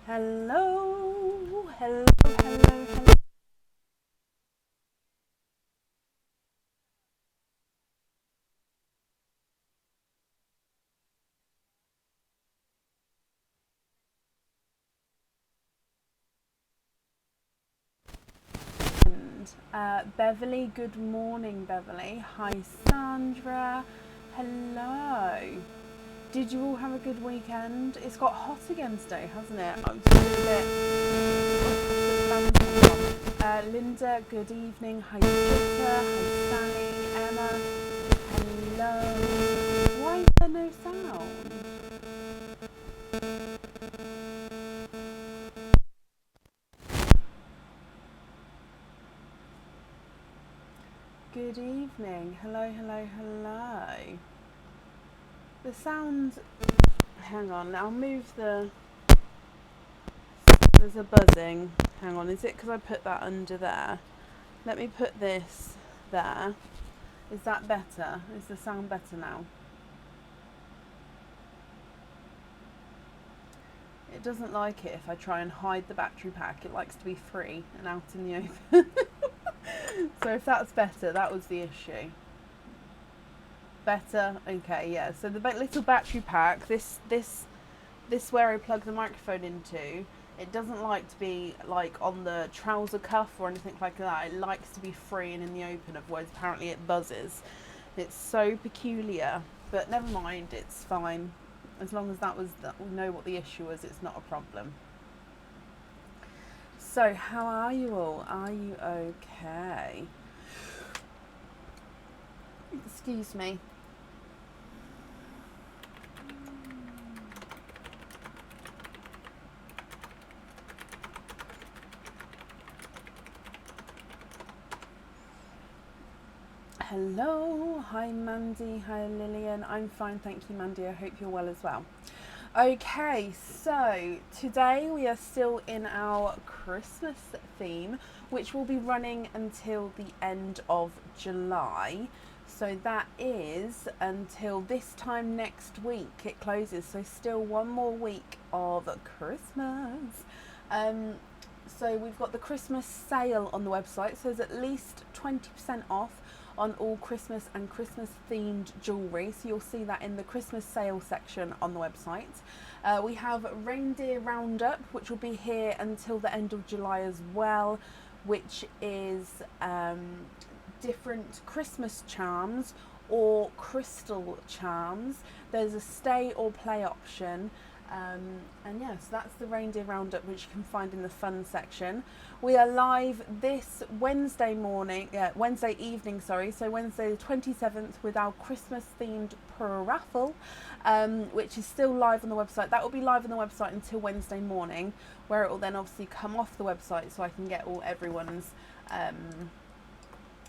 Hello, hello, hello, hello. Beverly, good morning, Beverly. Hi, Sandra. Hello. Did you all have a good weekend? It's got hot again today, hasn't it? I'm just a bit. Linda, good evening. Hi, Jutta. Hi, Sally. Emma. Hello. Why is there no sound? Good evening. Hello, hello, hello. The sound. Hang on, I'll move the. There's a buzzing. Hang on, is it because I put that under there? Let me put this there. Is that better? Is the sound better now? It doesn't like it if I try and hide the battery pack. It likes to be free and out in the open. So if that's better, that was the issue. Better? Okay, yeah. So the little battery pack, this where I plug the microphone into, it doesn't like to be like on the trouser cuff or anything like that. It likes to be free and in the open, otherwise apparently it buzzes. It's so peculiar, but never mind, it's fine. As long as we know what the issue is, it's not a problem. So how are you all? Are you okay? Excuse me. Hello, hi Mandy, hi Lillian. I'm fine, thank you, Mandy. I hope you're well as well. Okay, so today we are still in our Christmas theme, which will be running until the end of July. So that is until this time next week it closes. So still one more week of Christmas. So we've got the Christmas sale on the website. So there's at least 20% off on all Christmas and Christmas themed jewellery. So you'll see that in the Christmas sale section on the website. We have Reindeer Roundup, which will be here until the end of July as well, which is different Christmas charms or crystal charms. There's a stay or play option. And yeah, so that's the Reindeer Roundup, which you can find in the fun section. We are live this Wednesday evening, so Wednesday the 27th, with our Christmas themed raffle, which is still live on the website. That will be live on the website until Wednesday morning, where it will then obviously come off the website so I can get everyone's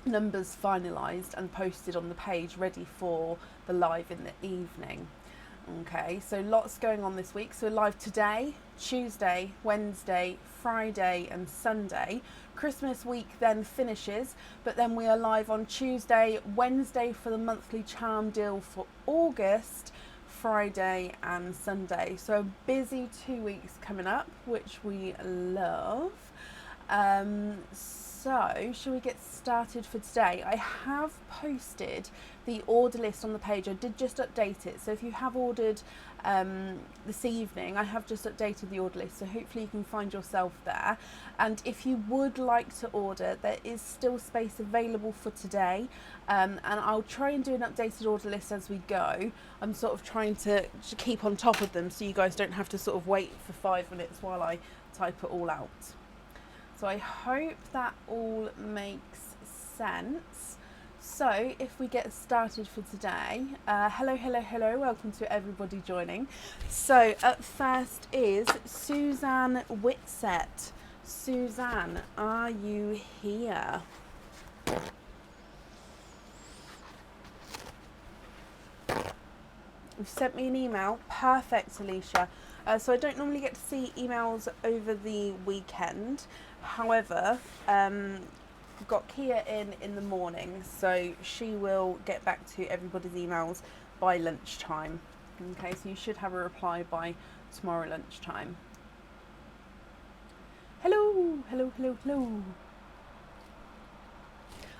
numbers finalised and posted on the page ready for the live in the evening. Okay, so lots going on this week. So live today, Tuesday, Wednesday, Friday and Sunday. Christmas week then finishes, but then we are live on Tuesday, Wednesday for the monthly charm deal for August, Friday and Sunday. So a busy 2 weeks coming up, which we love. So, shall we get started for today? I have posted the order list on the page. I did just update it. So if you have ordered this evening, I have just updated the order list. So hopefully you can find yourself there. And if you would like to order, there is still space available for today. And I'll try and do an updated order list as we go. I'm sort of trying to keep on top of them so you guys don't have to sort of wait for 5 minutes while I type it all out. So I hope that all makes sense. So if we get started for today, hello, welcome to everybody joining. So up first is Suzanne Whitsett. Suzanne, are you here? You've sent me an email. Perfect, Alicia. So I don't normally get to see emails over the weekend. However, we've got Kia in the morning, so she will get back to everybody's emails by lunchtime. Okay, so you should have a reply by tomorrow lunchtime. hello, hello, hello, hello.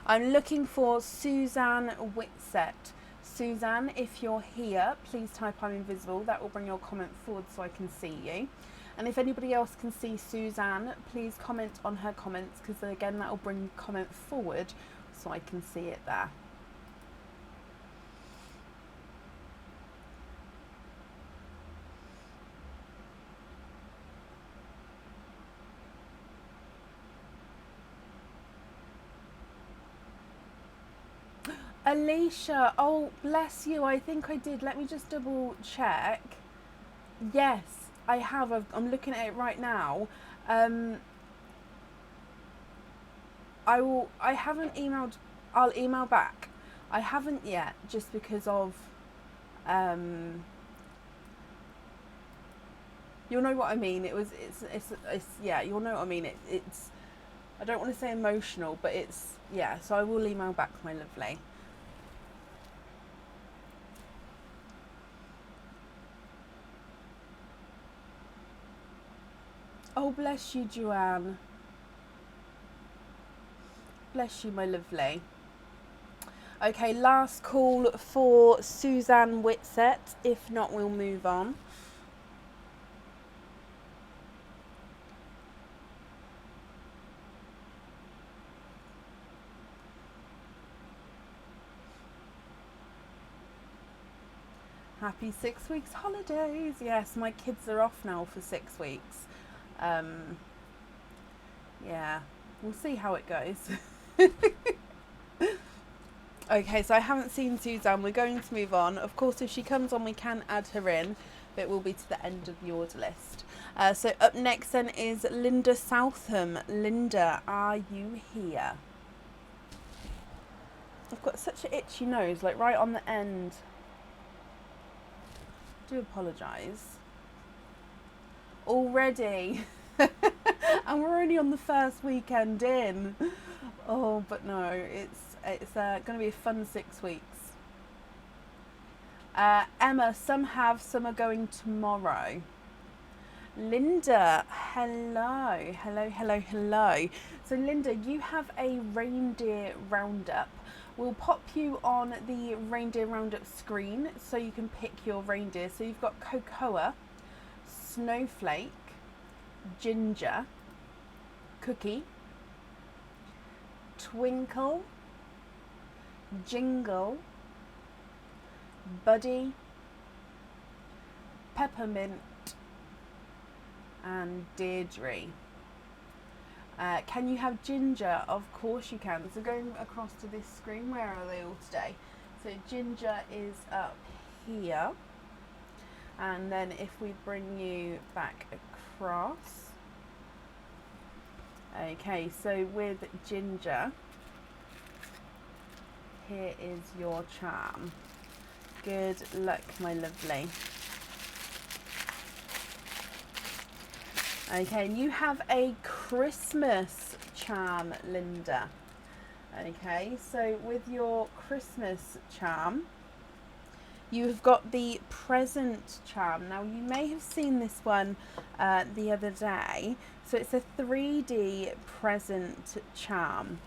I'm looking for Suzanne Whitsett. Suzanne, if you're here, please type I'm invisible. That will bring your comment forward so I can see you. And if anybody else can see Suzanne, please comment on her comments, because again, that will bring comment forward so I can see it there. Alicia, oh bless you, I think I did. Let me just double check. Yes, I have. I'm looking at it right now. I haven't emailed. I'll email back. I haven't yet, just because of you'll know what I mean. It's yeah, you'll know what I mean. It's I don't want to say emotional, but it's, yeah, so I will email back, my lovely. Oh, bless you, Joanne. Bless you, my lovely. Okay, last call for Suzanne Whitsett. If not, we'll move on. Happy 6 weeks holidays. Yes, my kids are off now for 6 weeks. Yeah, we'll see how it goes. Okay, so I haven't seen Suzanne. We're going to move on. Of course, if she comes on, we can add her in, but it will be to the end of the order list. So up next then is Linda Southam. Linda, are you here? I've got such an itchy nose, like right on the end. I do apologise. Already. And we're only on the first weekend in. Oh, but no, it's going to be a fun 6 weeks. Emma, some have, some are going tomorrow. Linda, hello, hello, hello, hello. So Linda, you have a Reindeer Roundup. We'll pop you on the Reindeer Roundup screen so you can pick your reindeer. So you've got Cocoa, Snowflake, Ginger, Cookie, Twinkle, Jingle, Buddy, Peppermint, and Deirdre. Can you have Ginger? Of course you can. So going across to this screen, where are they all today? So Ginger is up here. And then if we bring you back across. Okay, so with Ginger, here is your charm. Good luck, my lovely. Okay, and you have a Christmas charm, Linda. Okay, so with your Christmas charm, you've got the present charm. Now, you may have seen this one the other day. So it's a 3D present charm.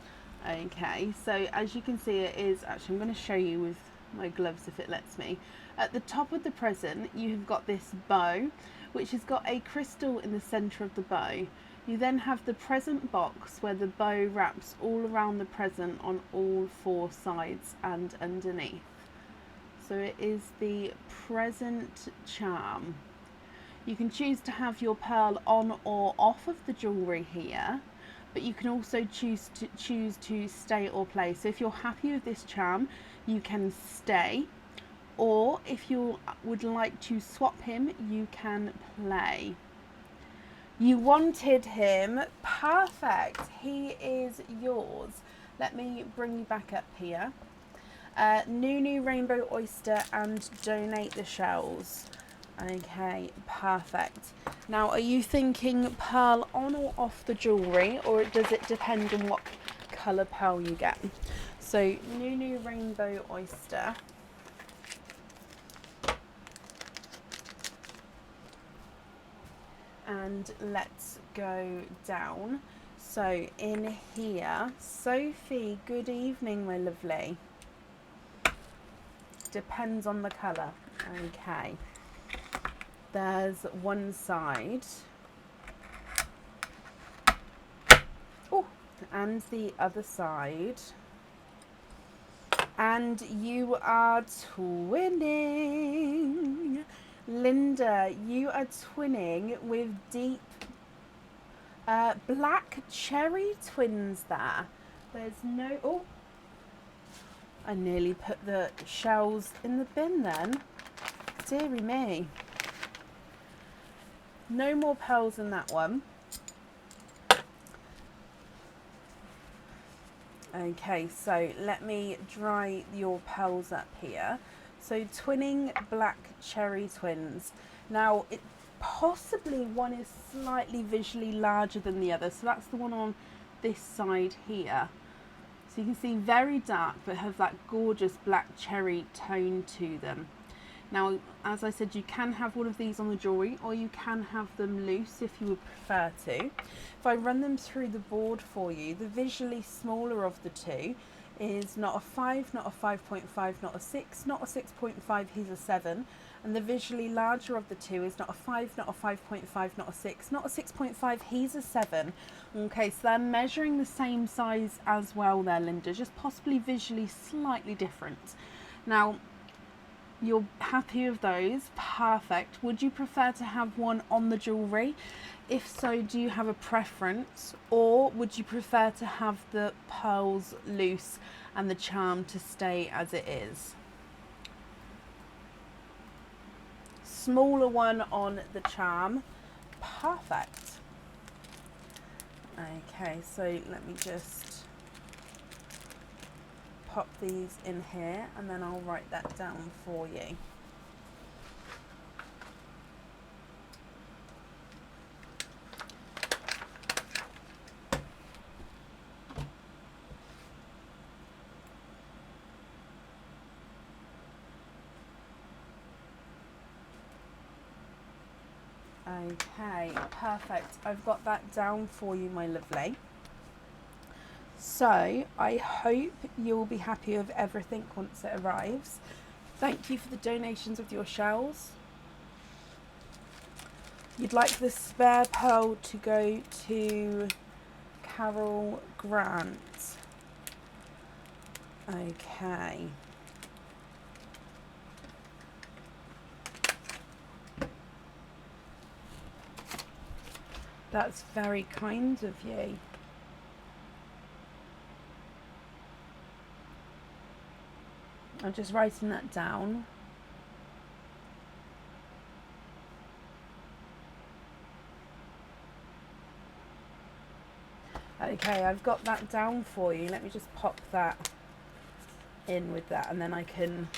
Okay, so as you can see, it is, actually I'm going to show you with my gloves if it lets me. At the top of the present, you have got this bow, which has got a crystal in the centre of the bow. You then have the present box where the bow wraps all around the present on all 4 sides and underneath. So it is the present charm. You can choose to have your pearl on or off of the jewellery here, but you can also choose to stay or play. So if you're happy with this charm, you can stay, or if you would like to swap him, you can play. You wanted him. Perfect. He is yours. Let me bring you back up here. Nunu Rainbow Oyster and donate the shells. Okay, perfect. Now, are you thinking pearl on or off the jewellery, or does it depend on what colour pearl you get? So, Nunu Rainbow Oyster. And let's go down. So in here, Sophie, good evening, my lovely. Depends on the colour. Okay. There's one side. Oh, and the other side. And you are twinning. Linda, you are twinning with deep black cherry twins there. There's no... Oh, I nearly put the shells in the bin then. Deary me. No more pearls in that one. Okay, so let me dry your pearls up here. So twinning black cherry twins. Now, possibly one is slightly visually larger than the other. So that's the one on this side here. So you can see very dark, but have that gorgeous black cherry tone to them. Now, as I said, you can have one of these on the jewellery, or you can have them loose if you would prefer to. If I run them through the board for you, the visually smaller of the two is not a 5, not a 5.5, not a 6, not a 6.5, he's a 7. And the visually larger of the two is not a 5, not a 5.5, not a 6, not a 6.5, he's a 7. Okay, so they're measuring the same size as well there, Linda, just possibly visually slightly different. Now, you're happy with those? Perfect. Would you prefer to have one on the jewellery? If so, do you have a preference? Or would you prefer to have the pearls loose and the charm to stay as it is? Smaller one on the charm. Perfect. Okay, so let me just pop these in here and then I'll write that down for you. Okay, perfect. I've got that down for you, my lovely. So I hope you'll be happy with everything once it arrives. Thank you for the donations of your shells. You'd like the spare pearl to go to Carol Grant. Okay. That's very kind of you. I'm just writing that down. Okay, I've got that down for you. Let me just pop that in with that and then I can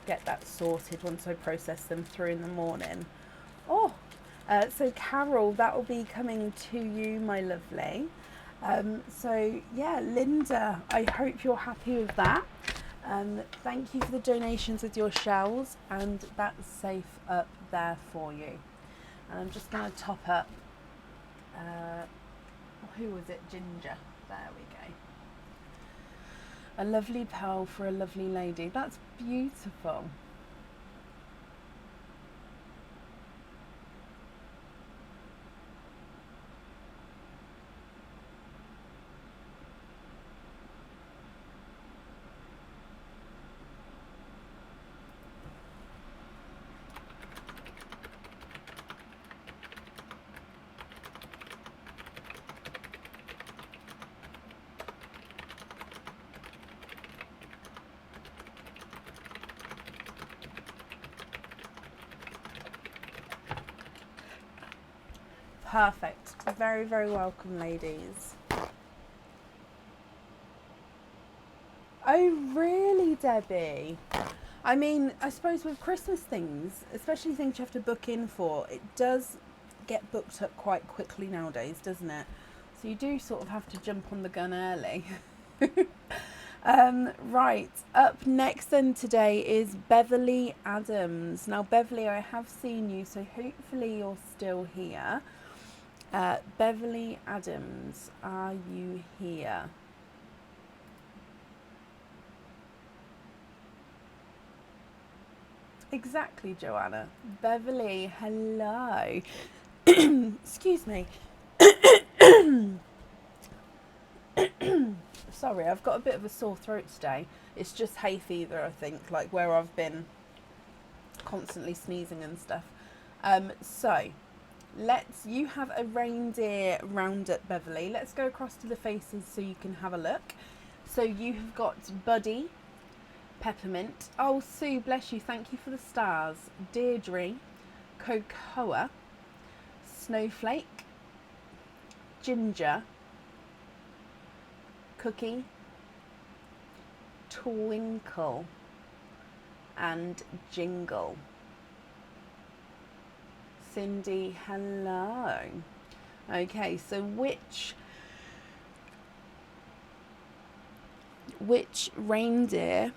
get that sorted once I process them through in the morning. Oh, so Carol, that will be coming to you, my lovely. So yeah, Linda, I hope you're happy with that. Thank you for the donations with your shells, and that's safe up there for you. And I'm just going to top up, who was it? Ginger. There we go. A lovely pearl for a lovely lady. That's beautiful. Perfect. Very, very welcome, ladies. Oh, really, Debbie? I mean, I suppose with Christmas things, especially things you have to book in for, it does get booked up quite quickly nowadays, doesn't it? So you do sort of have to jump on the gun early. Right, up next then today is Beverly Adams. Now, Beverly, I have seen you, so hopefully you're still here. Beverly Adams, are you here? Exactly, Joanna. Beverly, hello. Excuse me. Sorry, I've got a bit of a sore throat today. It's just hay fever, I think, like where I've been constantly sneezing and stuff. So, you have a Reindeer Roundup, Beverly. Let's go across to the faces so you can have a look. So you have got Buddy, Peppermint. Oh, Sue, bless you. Thank you for the stars. Deirdre, Cocoa, Snowflake, Ginger, Cookie, Twinkle, and Jingle. Cindy, hello. Okay, so which reindeer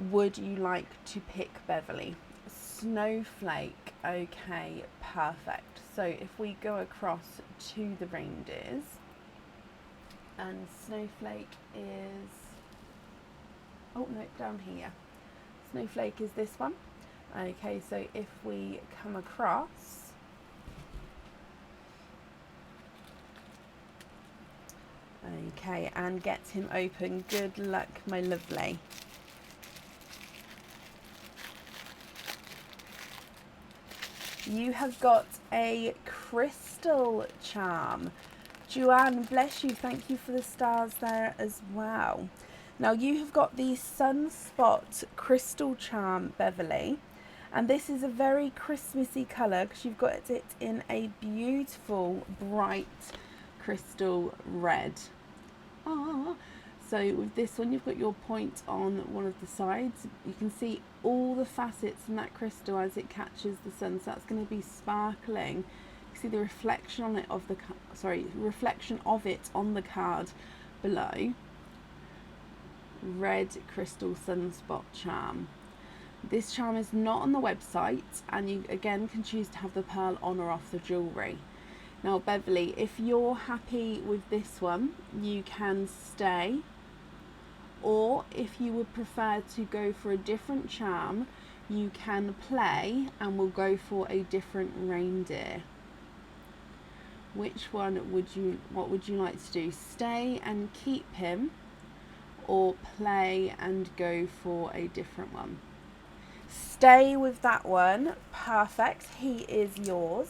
would you like to pick, Beverly? Snowflake. Okay, perfect. So if we go across to the reindeers, and Snowflake is, oh no, down here. Snowflake is this one. Okay, so if we come across, okay, and get him open. Good luck, my lovely. You have got a crystal charm. Joanne, bless you. Thank you for the stars there as well. Now you have got the Sunspot crystal charm, Beverly. And this is a very Christmassy colour because you've got it in a beautiful, bright crystal red. Ah. So with this one, you've got your point on one of the sides. You can see all the facets in that crystal as it catches the sun. So that's going to be sparkling. You can see the reflection on it of the reflection of it on the card below. Red crystal Sunspot charm. This charm is not on the website, and you again can choose to have the pearl on or off the jewellery. Now Beverly, if you're happy with this one, you can stay, or if you would prefer to go for a different charm, you can play and we'll go for a different reindeer. Which one what would you like to do? Stay and keep him, or play and go for a different one? Stay with that one. Perfect. He is yours.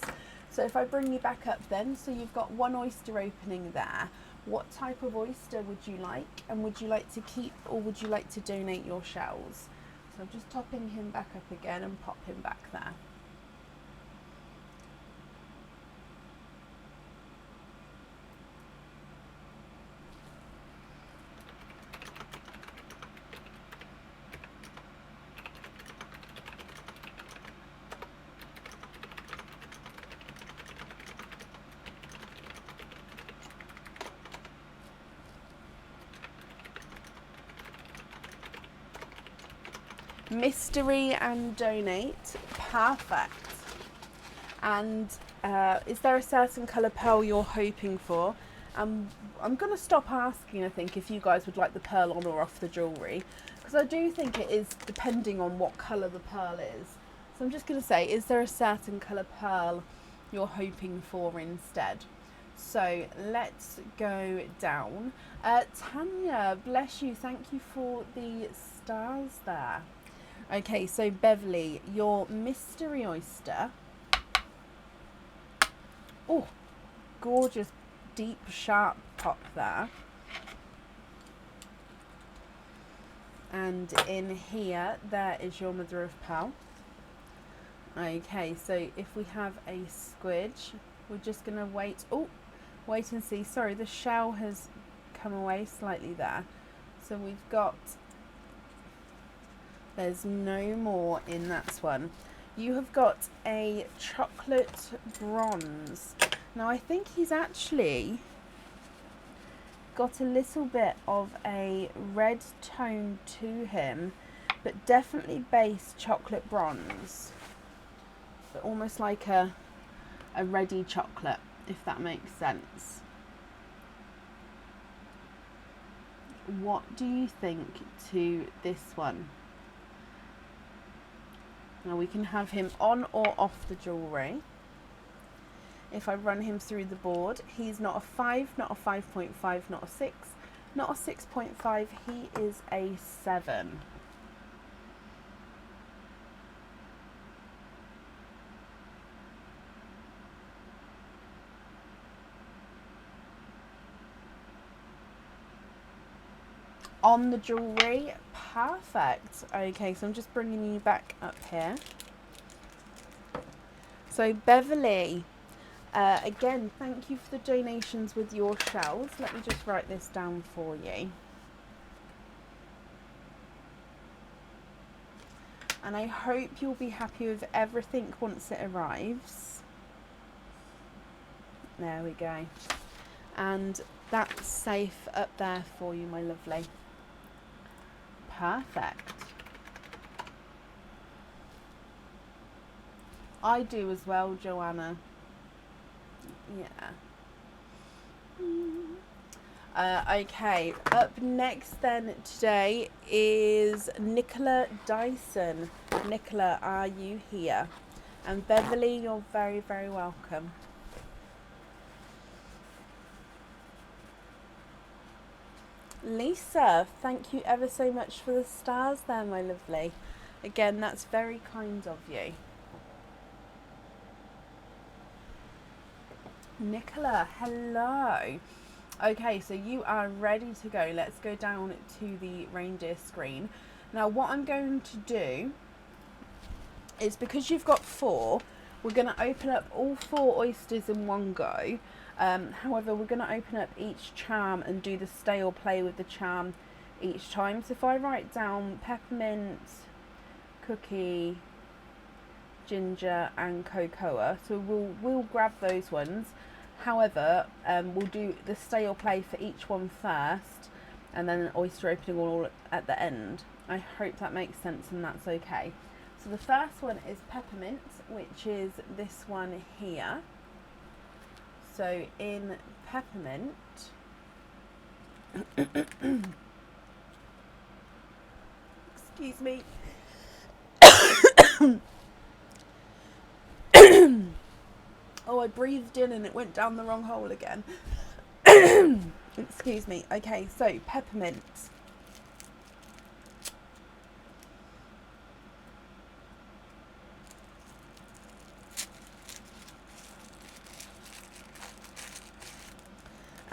So if I bring you back up then, so you've got one oyster opening there. What type of oyster would you like? And would you like to keep, or would you like to donate your shells? So I'm just topping him back up again and pop him back there. Mystery and donate. Perfect. And is there a certain colour pearl you're hoping for? I'm going to stop asking, I think, if you guys would like the pearl on or off the jewellery, because I do think it is depending on what colour the pearl is. So I'm just going to say, is there a certain colour pearl you're hoping for instead? So let's go down. Tanya, bless you. Thank you for the stars there. Okay, so Beverly, your mystery oyster. Oh, gorgeous, deep, sharp pop there. And in here, there is your mother of pearl. Okay, so if we have a squidge, we're just going to wait. Oh, wait and see. Sorry, the shell has come away slightly there. So we've got... There's no more in that one. You have got a chocolate bronze. Now I think he's actually got a little bit of a red tone to him, but definitely base chocolate bronze. But almost like a ready chocolate. if that makes sense. What do you think to this one? Now we can have him on or off the jewellery. If I run him through the board, he's not a 5, not a 5.5, not a 6, not a 6.5, he is a 7. On the jewellery, perfect. Okay, so I'm just bringing you back up here. So Beverly, again, thank you for the donations with your shells. Let me just write this down for you. And I hope you'll be happy with everything once it arrives. There we go. And that's safe up there for you, my lovely. Perfect. I do as well, Joanna. Yeah. Okay, up next then today is Nicola Dyson. Nicola, are you here? And Beverly, you're very, very welcome. Lisa, thank you ever so much for the stars there, my lovely. Again, that's very kind of you. Nicola, hello. Okay, so you are ready to go. Let's go down to the reindeer screen. Now, what I'm going to do is, because you've got 4, we're going to open up all 4 oysters in one go. However, we're going to open up each charm and do the stay or play with the charm each time. So if I write down Peppermint, Cookie, Ginger and Cocoa, so we'll grab those ones. However, we'll do the stay or play for each one first, and then an oyster opening all at the end. I hope that makes sense and that's okay. So the first one is Peppermint, which is this one here. So in Peppermint, excuse me. Oh, I breathed in and it went down the wrong hole again. Excuse me. Okay, so Peppermint.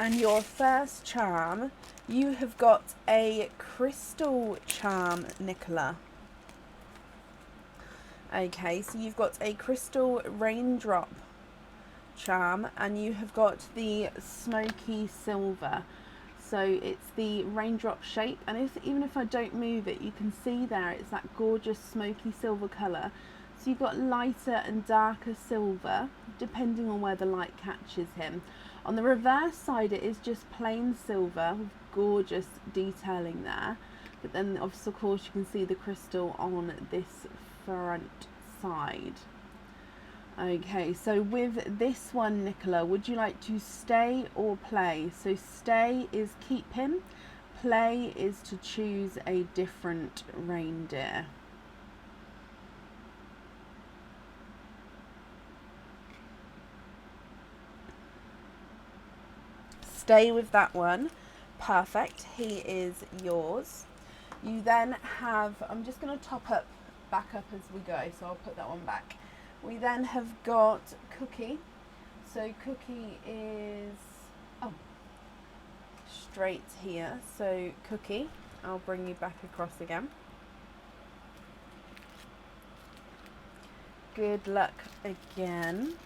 And your first charm, you have got a crystal charm, Nicola. Okay, so you've got a crystal raindrop charm, and you have got the smoky silver. So it's the raindrop shape, and even if I don't move it, you can see there it's that gorgeous smoky silver colour. So you've got lighter and darker silver, depending on where the light catches him. On the reverse side, it is just plain silver with gorgeous detailing there. But then, of course, you can see the crystal on this front side. Okay, so with this one, Nicola, would you like to stay or play? So stay is keep him, play is to choose a different reindeer. Stay with that one. Perfect. He is yours. You then have, I'm just going to top up, back up as we go, so I'll put that one back. We then have got Cookie. So Cookie is straight here. So Cookie, I'll bring you back across again. Good luck again.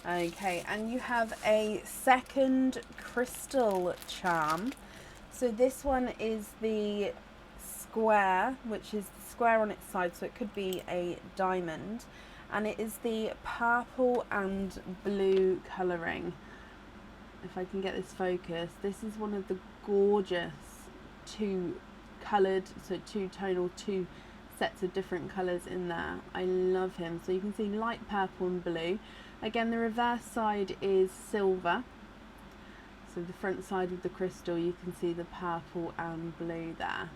Okay, and you have a second crystal charm. So this one is the square, which is the square on its side, so it could be a diamond, and it is the purple and blue colouring. If I can get this focused, this is one of the gorgeous two-coloured, so two-tonal, two sets of different colours in there. I love him. So you can see light purple and blue. Again, the reverse side is silver. So the front side of the crystal, you can see the purple and blue there.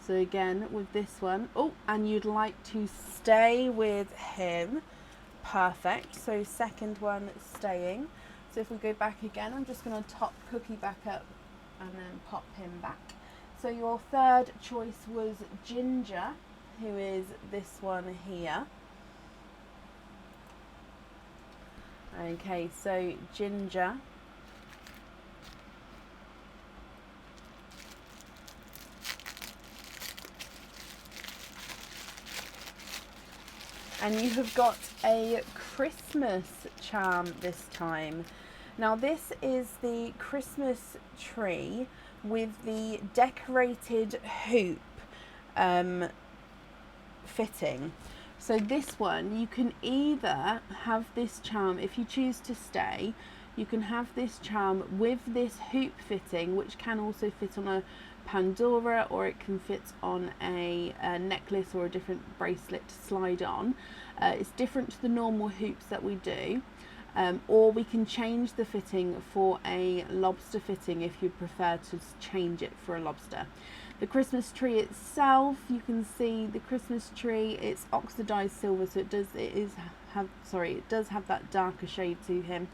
So again, with this one, oh, and you'd like to stay with him. Perfect. So second one staying. So if we go back again, I'm just going to top Cookie back up and then pop him back. So your third choice was Ginger, who is this one here. Okay, so Ginger. And you have got a Christmas charm this time. Now this is the Christmas tree with the decorated hoop fitting. So this one, you can either have this charm, if you choose to stay, you can have this charm with this hoop fitting, which can also fit on a Pandora, or it can fit on a necklace or a different bracelet to slide on. It's different to the normal hoops that we do. Or we can change the fitting for a lobster fitting if you prefer to change it for a lobster. The Christmas tree itself, you can see the Christmas tree, it's oxidized silver, so it does have that darker shade to him.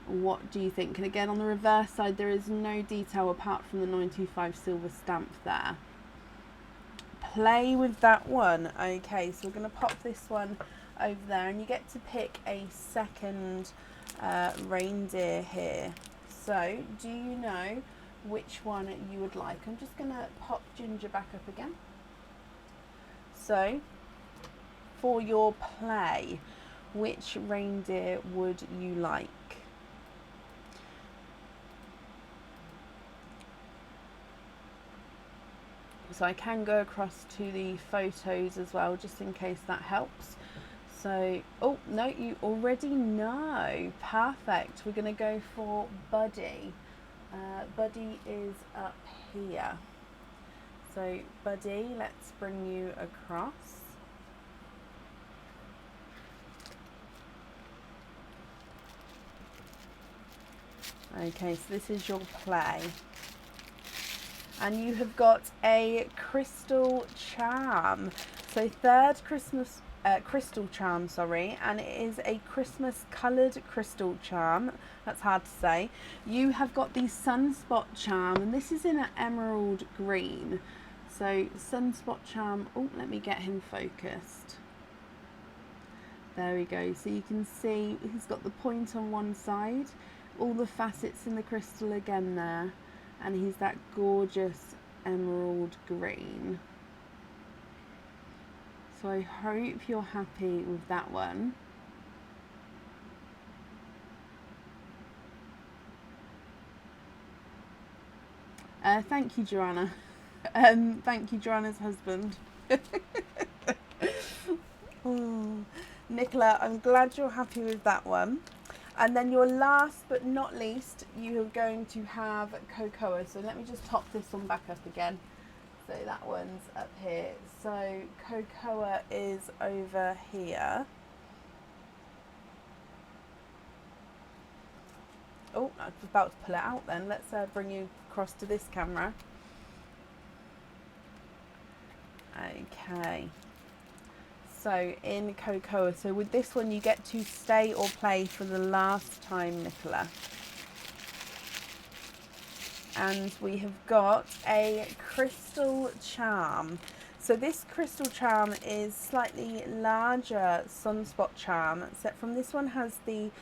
What do you think? And again, on the reverse side, there is no detail apart from the 925 silver stamp there. Play with that one. Okay, so we're going to pop this one over there, and you get to pick a second reindeer here. So do you know which one you would like? I'm just going to pop Ginger back up again. So for your play, which reindeer would you like? So I can go across to the photos as well, just in case that helps. So, oh, no, you already know. Perfect. We're going to go for Buddy. Buddy is up here. So, Buddy, let's bring you across. Okay, so this is your play. And you have got a crystal charm. So third crystal charm, sorry, and it is a Christmas coloured crystal charm. That's hard to say. You have got the Sunspot Charm, and this is in an emerald green. So Sunspot Charm, oh, let me get him focused. There we go. So you can see he's got the point on one side, all the facets in the crystal again there. And he's that gorgeous emerald green. So I hope you're happy with that one. Thank you, Joanna. Thank you, Joanna's husband. Oh, Nicola, I'm glad you're happy with that one. And then your last but not least, you are going to have Cocoa. So let me just top this one back up again. So that one's up here. So Cocoa is over here. Oh, I was about to pull it out then. Let's bring you across to this camera. Okay. So in Cocoa, so with this one you get to stay or play for the last time, Nicola. And we have got a crystal charm. So this crystal charm is slightly larger Sunspot Charm, except from this one has the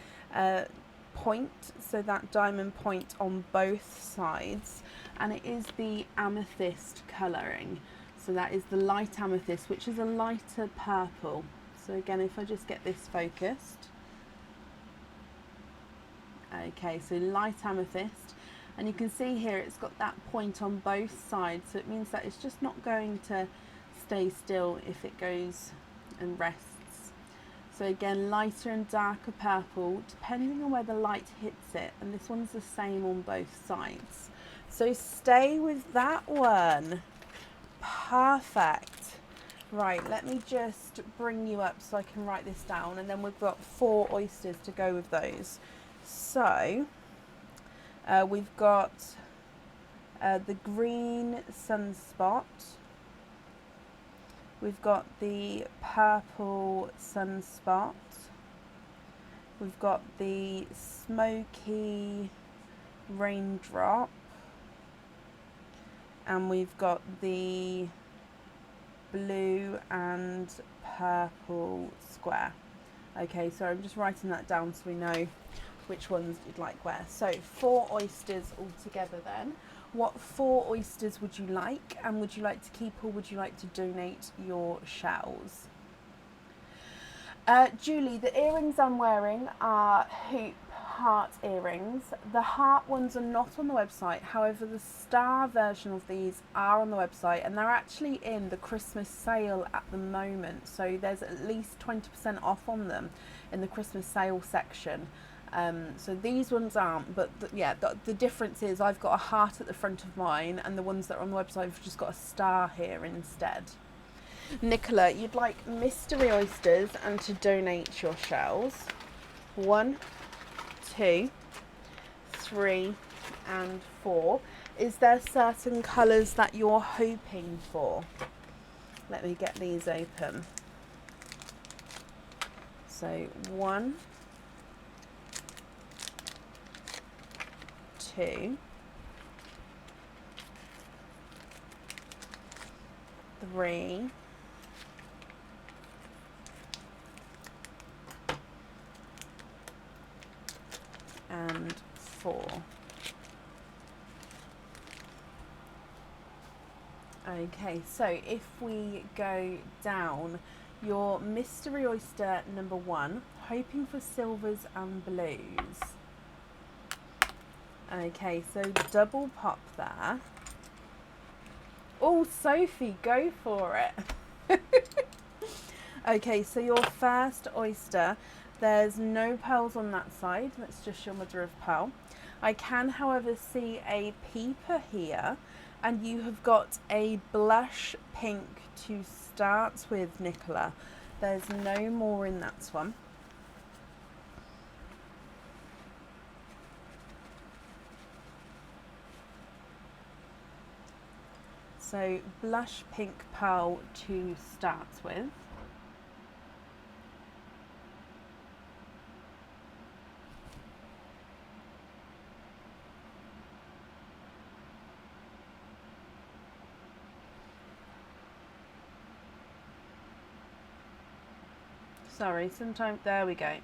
point, so that diamond point on both sides, and it is the amethyst colouring. So that is the light amethyst, which is a lighter purple. So again, if I just get this focused. Okay, so light amethyst. And you can see here it's got that point on both sides. So it means that it's just not going to stay still if it goes and rests. So again, lighter and darker purple, depending on where the light hits it. And this one's the same on both sides. So stay with that one. Perfect. Right, let me just bring you up so I can write this down, and then we've got 4 oysters to go with those. So we've got the green sunspot, we've got the purple sunspot, we've got the smoky raindrop, and we've got the blue and purple square. Okay, so I'm just writing that down so we know which ones you'd like where. So 4 oysters altogether then. What 4 oysters would you like, and would you like to keep or would you like to donate your shells? Julie, the earrings I'm wearing are hoop heart earrings. The heart ones are not on the website, however the star version of these are on the website, and they're actually in the Christmas sale at the moment, so there's at least 20% off on them in the Christmas sale section. So these ones aren't, but the difference is I've got a heart at the front of mine, and the ones that are on the website have just got a star here instead. Nicola, you'd like mystery oysters and to donate your shells. 1, 2, 3 and 4. Is there certain colours that you're hoping for? Let me get these open. So 1, 2, 3, and 4. Okay, so if we go down, your mystery oyster number 1, hoping for silvers and blues. Okay, so double pop there. Oh, Sophie, go for it. Okay, so your first oyster, there's no pearls on that side, that's just your mother of pearl. I can, however, see a peeper here, and you have got a blush pink to start with, Nicola. There's no more in that one. So blush pink pearl to start with. Sorry, sometimes, there we go.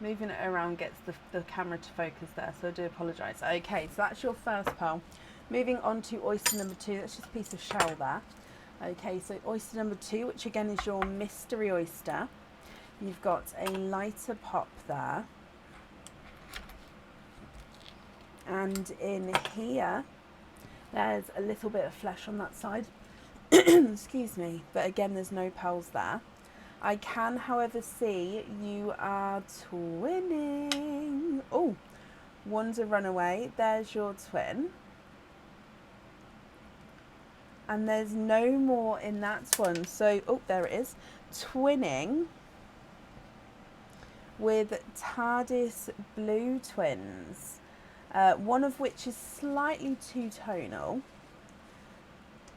Moving it around gets the camera to focus there, so I do apologise. Okay, so that's your first pearl. Moving on to oyster number 2, that's just a piece of shell there. Okay, so oyster number 2, which again is your mystery oyster. You've got a lighter pop there. And in here, there's a little bit of flesh on that side. Excuse me, but again, there's no pearls there. I can, however, see you are twinning. Oh, one's a runaway. There's your twin. And there's no more in that one. So, oh, there it is. Twinning with TARDIS blue twins. One of which is slightly two-tonal.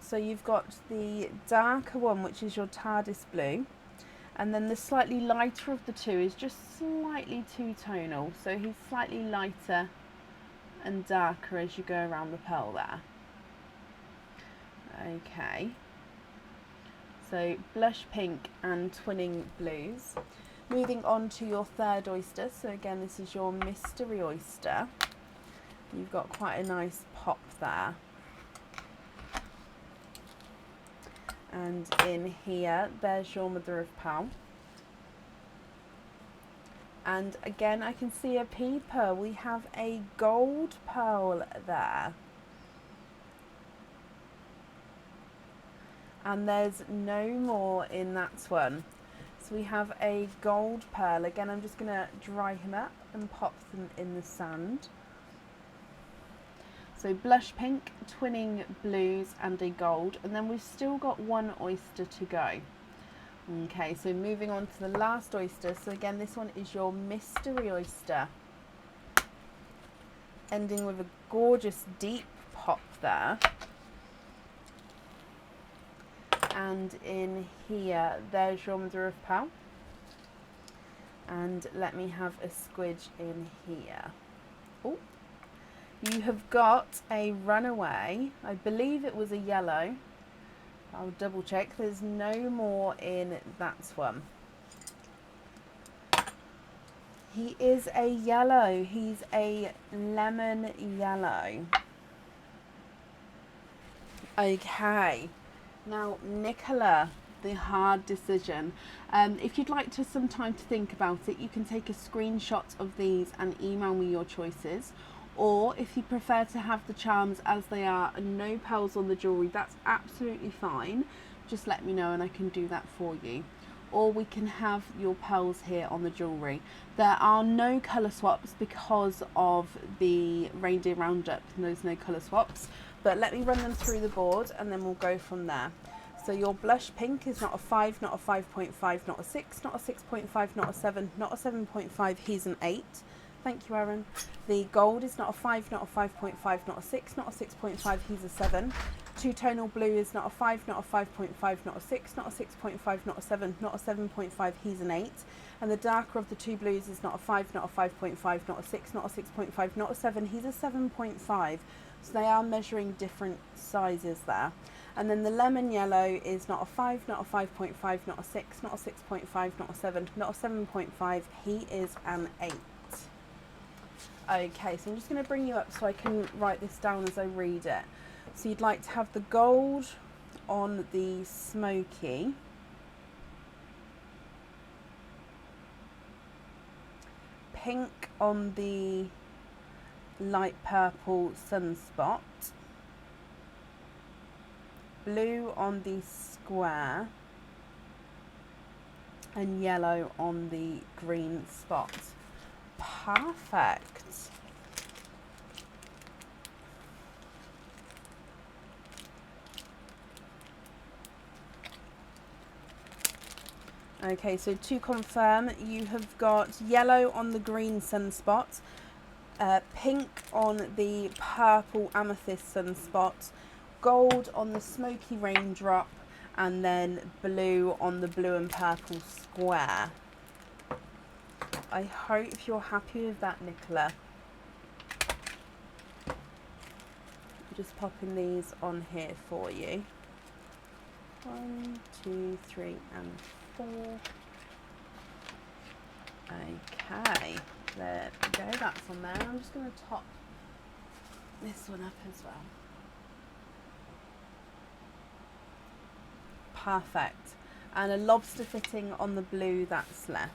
So you've got the darker one, which is your TARDIS blue. And then the slightly lighter of the two is just slightly two-tonal. So he's slightly lighter and darker as you go around the pearl there. Okay. So blush pink and twinning blues. Moving on to your third oyster. So again, this is your mystery oyster. You've got quite a nice pop there. And in here, there's your mother of pearl. And again, I can see a peeper. We have a gold pearl there. And there's no more in that one. So we have a gold pearl. Again, I'm just going to dry him up and pop them in the sand. So So blush pink, twinning blues and a gold, and then we've still got one oyster to go. Okay, so moving on to the last oyster. So again, this one is your mystery oyster, ending with a gorgeous deep pop there. And in here, there's your mother of pearl. And let me have a squidge in here. Oh, you have got a runaway. I believe it was a yellow. I'll double check. There's no more in that one. He is a yellow. He's a lemon yellow. Okay. Now, Nicola, the hard decision. If you'd like to some time to think about it, you can take a screenshot of these and email me your choices. Or if you prefer to have the charms as they are and no pearls on the jewellery, that's absolutely fine. Just let me know and I can do that for you. Or we can have your pearls here on the jewellery. There are no colour swaps because of the Reindeer Roundup. There's no colour swaps. But let me run them through the board and then we'll go from there. So your blush pink is not a 5, not a 5.5, not a 6, not a 6.5, not a 7, not a 7.5, he's an 8. Thank you, Aaron. The gold is not a 5, not a 5.5, not a 6, not a 6.5, he's a 7. Two-tonal blue is not a 5, not a 5.5, not a 6, not a 6.5, not a 7, not a 7.5, he's an 8. And the darker of the two blues is not a 5, not a 5.5, not a 6, not a 6.5, not a 7, he's a 7.5. So they are measuring different sizes there. And then the lemon yellow is not a 5, not a 5.5, not a 6, not a 6.5, not a 7, not a 7.5, he is an 8. Okay, so I'm just going to bring you up so I can write this down as I read it. So you'd like to have the gold on the smoky, pink on the light purple sunspot, blue on the square, and yellow on the green spot. Perfect. Okay, so to confirm, you have got yellow on the green sunspot, pink on the purple amethyst sunspot, gold on the smoky raindrop, and then blue on the blue and purple square. I hope you're happy with that, Nicola. I'm just popping these on here for you. 1, 2, 3, and 4. Okay, there we go, that's on there. I'm just going to top this one up as well. Perfect. And a lobster fitting on the blue that's left.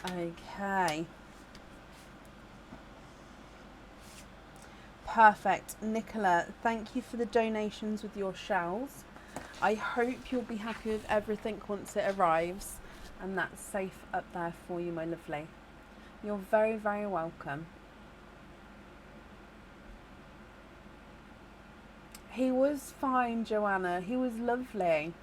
Okay. Perfect. Nicola, thank you for the donations with your shells. I hope you'll be happy with everything once it arrives, and that's safe up there for you, my lovely. You're very, very welcome. He was fine, Joanna. He was lovely.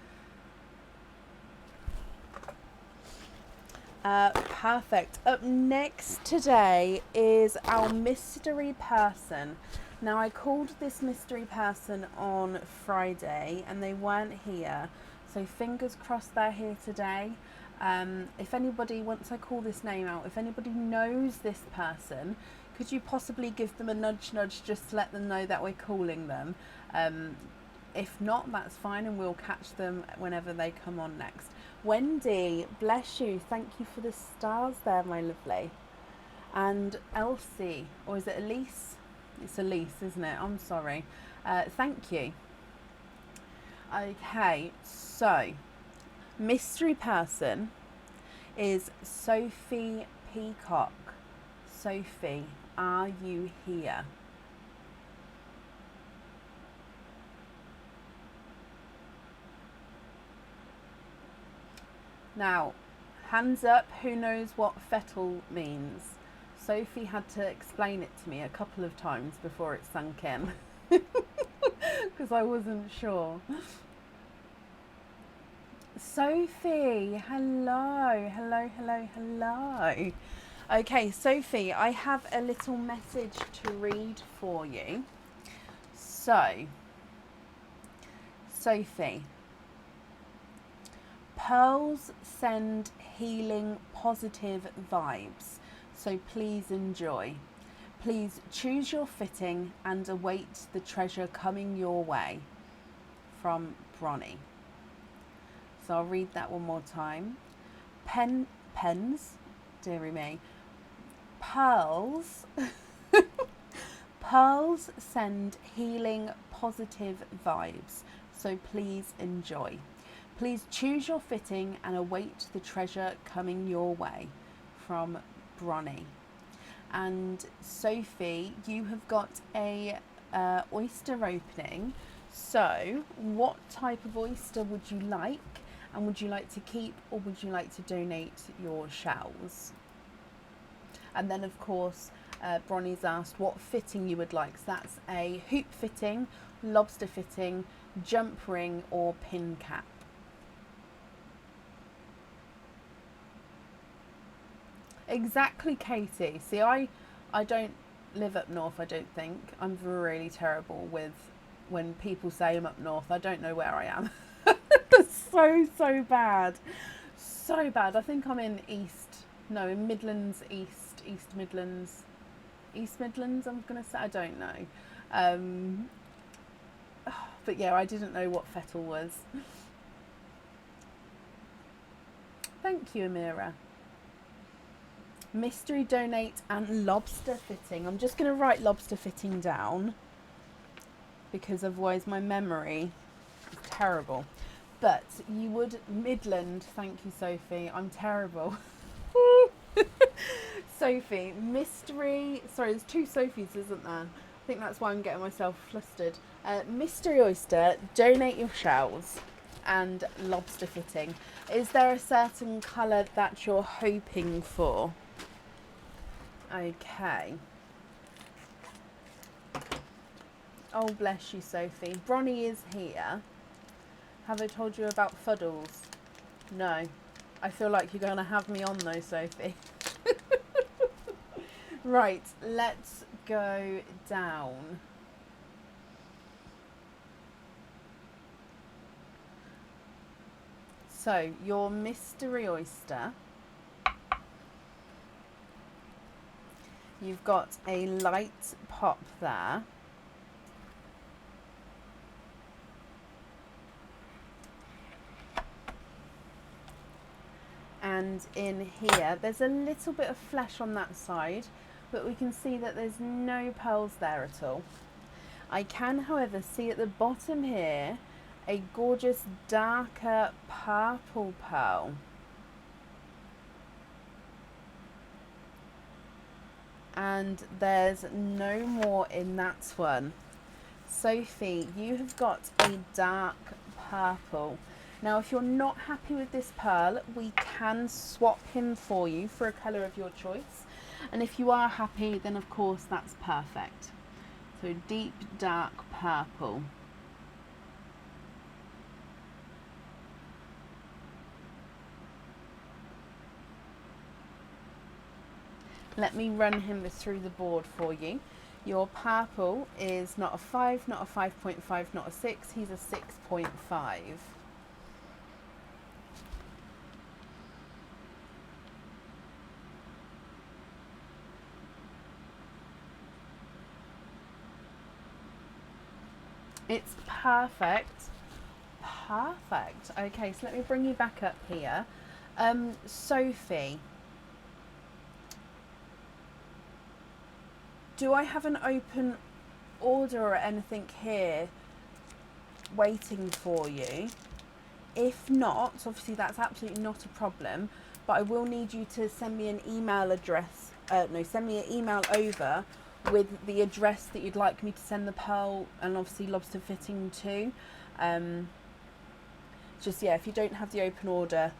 Perfect. Up next today is our mystery person. Now, I called this mystery person on Friday and they weren't here, so fingers crossed they're here today. If anybody, once I call this name out, if anybody knows this person, could you possibly give them a nudge just to let them know that we're calling them? If not, that's fine, and we'll catch them whenever they come on next. Wendy, bless you. Thank you for the stars there, my lovely. And Elsie, or is it Elise? It's Elise, isn't it? I'm sorry. Thank you. Okay, so mystery person is Sophie Peacock. Sophie, are you here? Now, hands up, who knows what fettle means? Sophie had to explain it to me a couple of times before it sunk in. Because I wasn't sure. Sophie, hello, hello, hello, hello. Okay, Sophie, I have a little message to read for you. So, Sophie, pearls send healing, positive vibes, so please enjoy. Please choose your fitting and await the treasure coming your way. From Bronnie. So I'll read that one more time. Pens, dearie me. Pearls. Pearls send healing, positive vibes, so please enjoy. Please choose your fitting and await the treasure coming your way. From Bronnie. And Sophie, you have got a oyster opening. So what type of oyster would you like? And would you like to keep, or would you like to donate your shells? And then of course, Bronnie's asked what fitting you would like. So that's a hoop fitting, lobster fitting, jump ring, or pin cap. Exactly, Katie. See, I don't live up north, I don't think. I'm really terrible with when people say I'm up north. I don't know where I am. So bad. So bad. I think I'm in in Midlands, East Midlands. East Midlands, I'm going to say. I don't know. But yeah, I didn't know what fettle was. Thank you, Amira. Mystery donate and lobster fitting. I'm just going to write lobster fitting down because otherwise my memory is terrible. But you would Midland. Thank you, Sophie. I'm terrible. Sophie, mystery. Sorry, there's two Sophies, isn't there? I think that's why I'm getting myself flustered. Mystery oyster, donate your shells, and lobster fitting. Is there a certain colour that you're hoping for? Okay. Oh, bless you, Sophie. Bronnie is here. Have I told you about fuddles? No. I feel like you're going to have me on though, Sophie. Right, let's go down. So, your mystery oyster. You've got a light pop there. And in here, there's a little bit of flesh on that side, but we can see that there's no pearls there at all. I can, however, see at the bottom here a gorgeous darker purple pearl. And there's no more in that one. Sophie, you have got a dark purple. Now, if you're not happy with this pearl, we can swap him for you for a colour of your choice. And if you are happy, then of course that's perfect. So deep, dark purple. Let me run him through the board for you. Your purple is not a 5, not a 5.5, not a 6. He's a 6.5. It's perfect. Perfect. Okay, so let me bring you back up here. Sophie, do I have an open order or anything here waiting for you? If not, obviously that's absolutely not a problem, but I will need you to send me an email address, send me an email over with the address that you'd like me to send the pearl and obviously lobster fitting to. Just, yeah, if you don't have the open order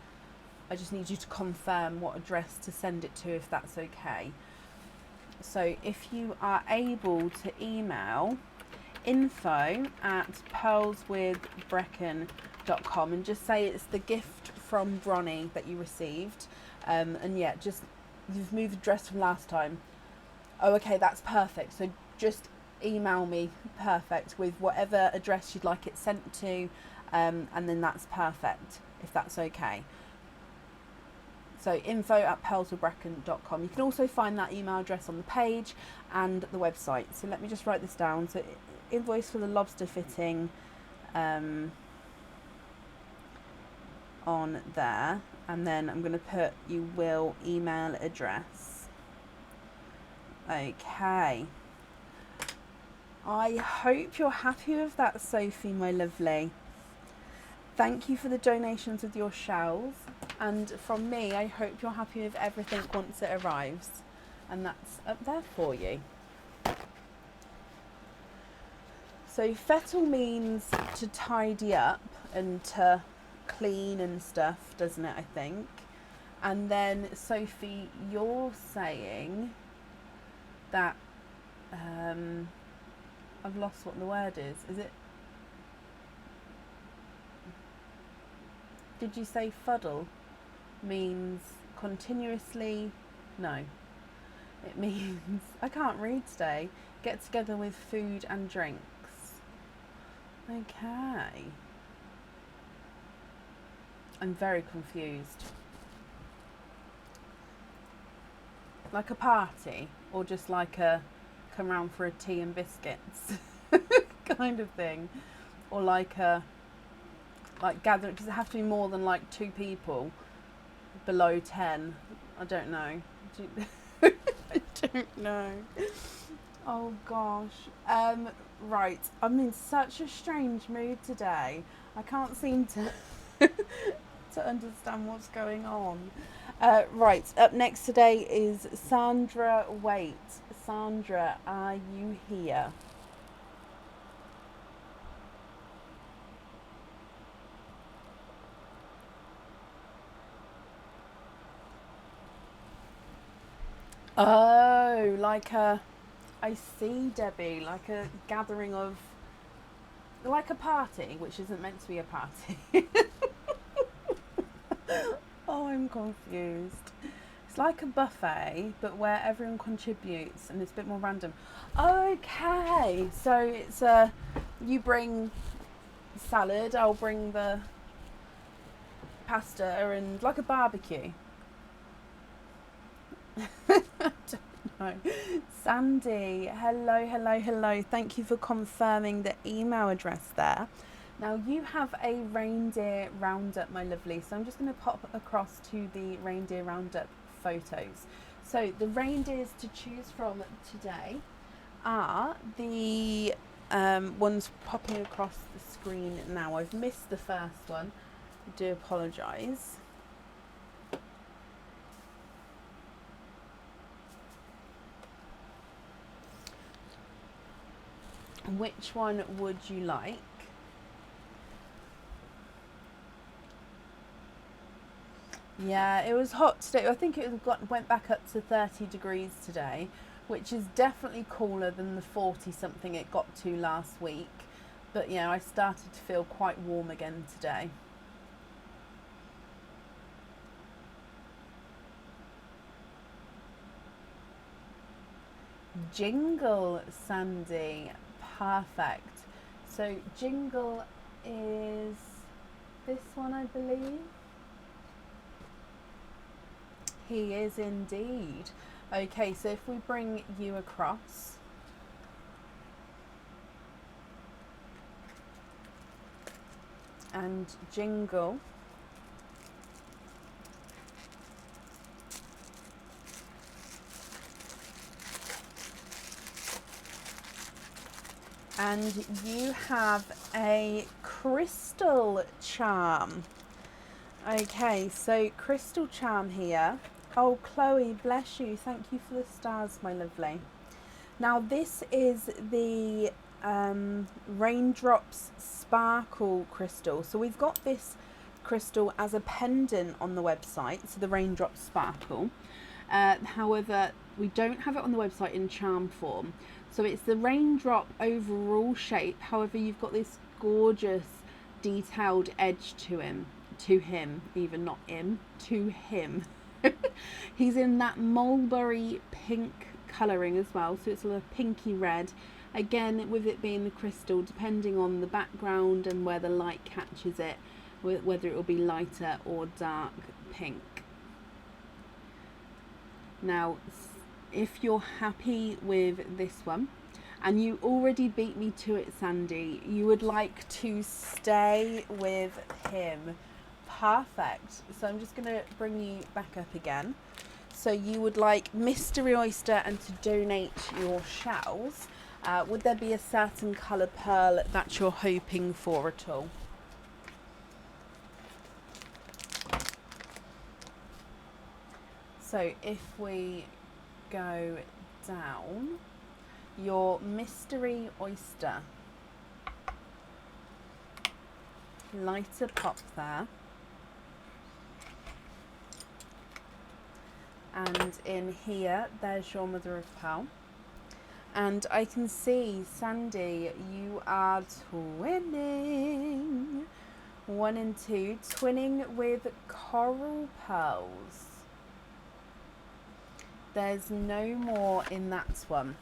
I just need you to confirm what address to send it to, if that's okay. So if you are able to email info@pearlswithbrecken.com and just say it's the gift from Bronnie that you received, and yeah, just, you've moved address from last time. Oh, okay, that's perfect. So just email me, perfect, with whatever address you'd like it sent to, and then that's perfect, if that's okay. So info@pearlswithbrecken.com. You can also find that email address on the page and the website. So let me just write this down. So invoice for the lobster fitting on there, and then I'm going to put you will email address. Okay. I hope you're happy with that, Sophie, my lovely. Thank you for the donations with your shells, and from me, I hope you're happy with everything once it arrives, and that's up there for you. So fettle means to tidy up and to clean and stuff, doesn't it, I think? And then Sophie, you're saying that I've lost what the word is. Is it? Did you say fuddle means continuously? No. It means, I can't read today, get together with food and drinks. Okay. I'm very confused. Like a party, or just like a come round for a tea and biscuits kind of thing, or like a gathering? Does it have to be more than like 2 people, below 10? I don't know. I don't know. Oh gosh. Right, I'm in such a strange mood today. I can't seem to to understand what's going on. Right, up next today is Sandra Waite. Sandra, are you here? Oh, like a, I see, Debbie, like a gathering of, like a party, which isn't meant to be a party. Oh, I'm confused. It's like a buffet, but where everyone contributes and it's a bit more random. Okay, so it's you bring salad, I'll bring the pasta, and like a barbecue. I don't know. Sandy, hello, hello, hello. Thank you for confirming the email address there. Now you have a Reindeer Roundup, my lovely, so I'm just going to pop across to the Reindeer Roundup photos. So the reindeers to choose from today are the ones popping across the screen now. I've missed the first one, I do apologise. Which one would you like? Yeah, it was hot today. I think it went back up to 30 degrees today, which is definitely cooler than the 40 something it got to last week. But yeah, I started to feel quite warm again today. Jingle, Sandy. Perfect. So Jingle is this one, I believe. He is indeed. Okay, so if we bring you across. And Jingle. And you have a Crystal Charm. Okay, so Crystal Charm here. Oh, Chloe, bless you. Thank you for the stars, my lovely. Now, this is the Raindrops Sparkle Crystal. So we've got this crystal as a pendant on the website, so the Raindrop Sparkle. However, we don't have it on the website in charm form. So it's the Raindrop overall shape. However, you've got this gorgeous detailed edge to him, even not him, to him. He's in that mulberry pink colouring as well, so it's a pinky red. Again, with it being the crystal, depending on the background and where the light catches it, whether it will be lighter or dark pink. Now, if you're happy with this one, and you already beat me to it, Sandy, you would like to stay with him. Perfect. So I'm just going to bring you back up again. So you would like Mystery Oyster and to donate your shells. Would there be a certain colour pearl that you're hoping for at all? So if we go down, your Mystery Oyster, lighter pop there, and in here there's your mother of pearl, and I can see, Sandy, you are twinning 1 and 2, twinning with coral pearls. There's no more in that one.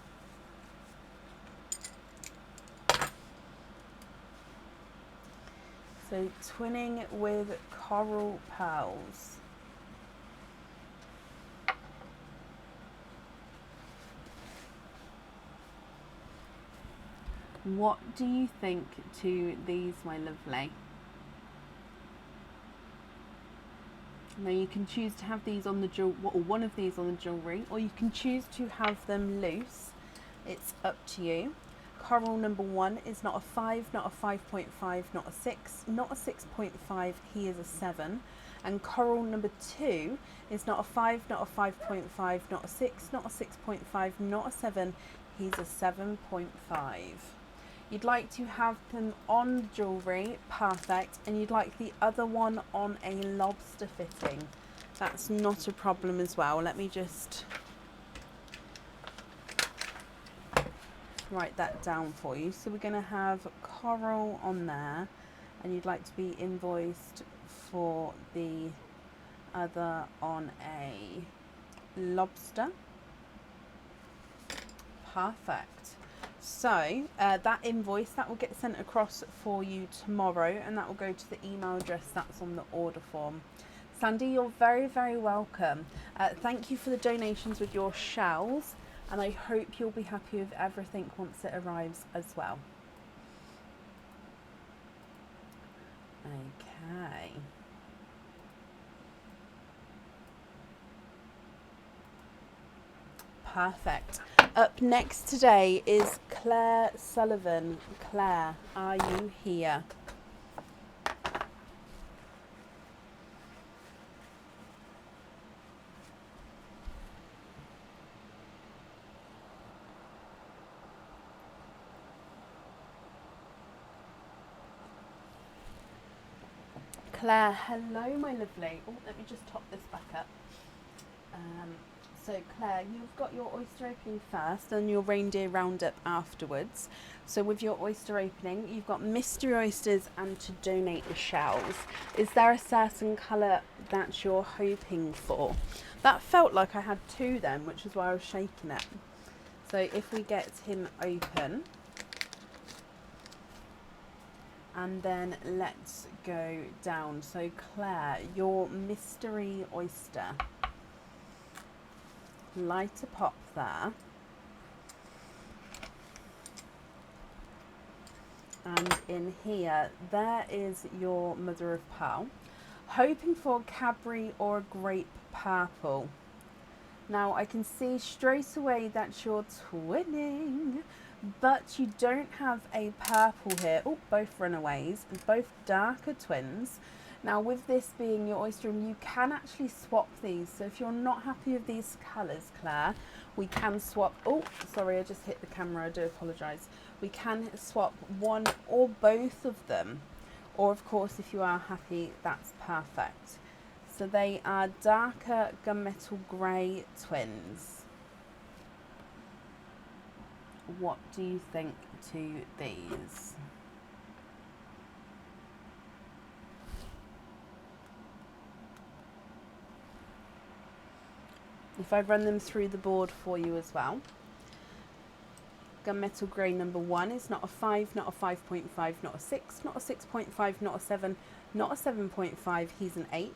So twinning with coral pearls. What do you think to these, my lovely? Now you can choose to have these on the or one of these on the jewellery, or you can choose to have them loose. It's up to you. Coral number 1 is not a 5, not a 5.5, not a 6, not a 6.5, he is a 7. And coral number 2 is not a 5, not a 5.5, not a 6, not a 6.5, not a 7, he's a 7.5. You'd like to have them on jewellery, perfect, and you'd like the other one on a lobster fitting. That's not a problem as well. Let me just write that down for you. So we're going to have coral on there, and you'd like to be invoiced for the other on a lobster. Perfect. So that invoice, that will get sent across for you tomorrow, and that will go to the email address that's on the order form. Sandy, you're very, very welcome. Thank you for the donations with your shells, and I hope you'll be happy with everything once it arrives as well. Okay. Perfect. Up next today is Claire Sullivan. Claire, are you here? Claire, hello my lovely. Oh, let me just top this back up. So Claire, you've got your oyster opening first and your Reindeer Roundup afterwards. So with your oyster opening, you've got Mystery Oysters and to donate the shells. Is there a certain colour that you're hoping for? That felt like I had 2 then, which is why I was shaking it. So if we get him open, and then let's go down. So Claire, your Mystery Oyster, lighter pop there, and in here there is your mother of pearl, hoping for Cadbury or a grape purple. Now I can see straight away that you're twinning, but you don't have a purple here. Oh, both runaways, both darker twins. Now with this being your oyster, you can actually swap these. So if you're not happy with these colours, Claire, we can swap. Oh, sorry, I just hit the camera, I do apologise. We can swap one or both of them or of course if you are happy, that's perfect. So they are darker gunmetal grey twins. What do you think to these? If I run them through the board for you as well. Gunmetal grey number 1 is not a 5, not a 5.5, not a 6, not a 6.5, not a 7, not a 7.5, he's an 8.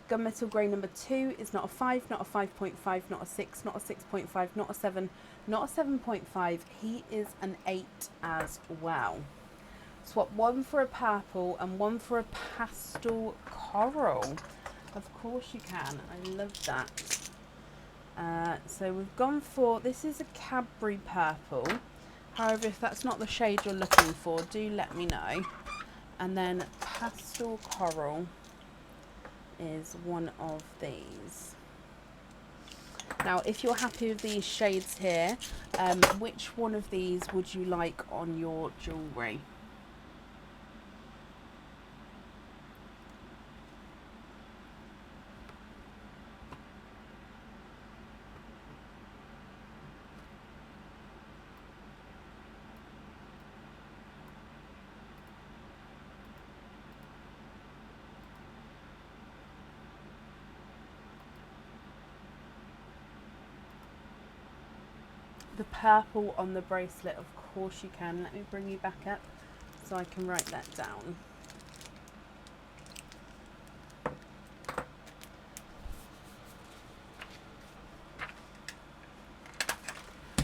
Gunmetal grey number 2 is not a 5, not a 5.5, not a 6, not a 6.5, not a 7, not a 7.5, he is an 8 as well. Swap one for a purple and one for a pastel coral. Of course you can, I love that. So we've gone for, this is a Cadbury purple. However, if that's not the shade you're looking for, do let me know. And then pastel coral is one of these. Now, if you're happy with these shades here, which one of these would you like on your jewellery? The purple on the bracelet, of course you can. Let me bring you back up so I can write that down.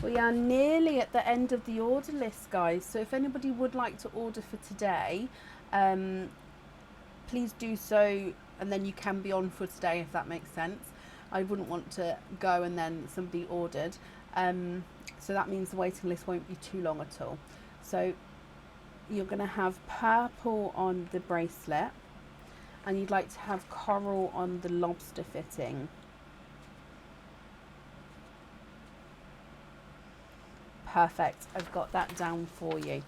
We are nearly at the end of the order list, guys, so if anybody would like to order for today, please do so, and then you can be on for today if that makes sense. I wouldn't want to go and then somebody ordered. So that means the waiting list won't be too long at all. So you're going to have purple on the bracelet, and you'd like to have coral on the lobster fitting. Perfect, I've got that down for you.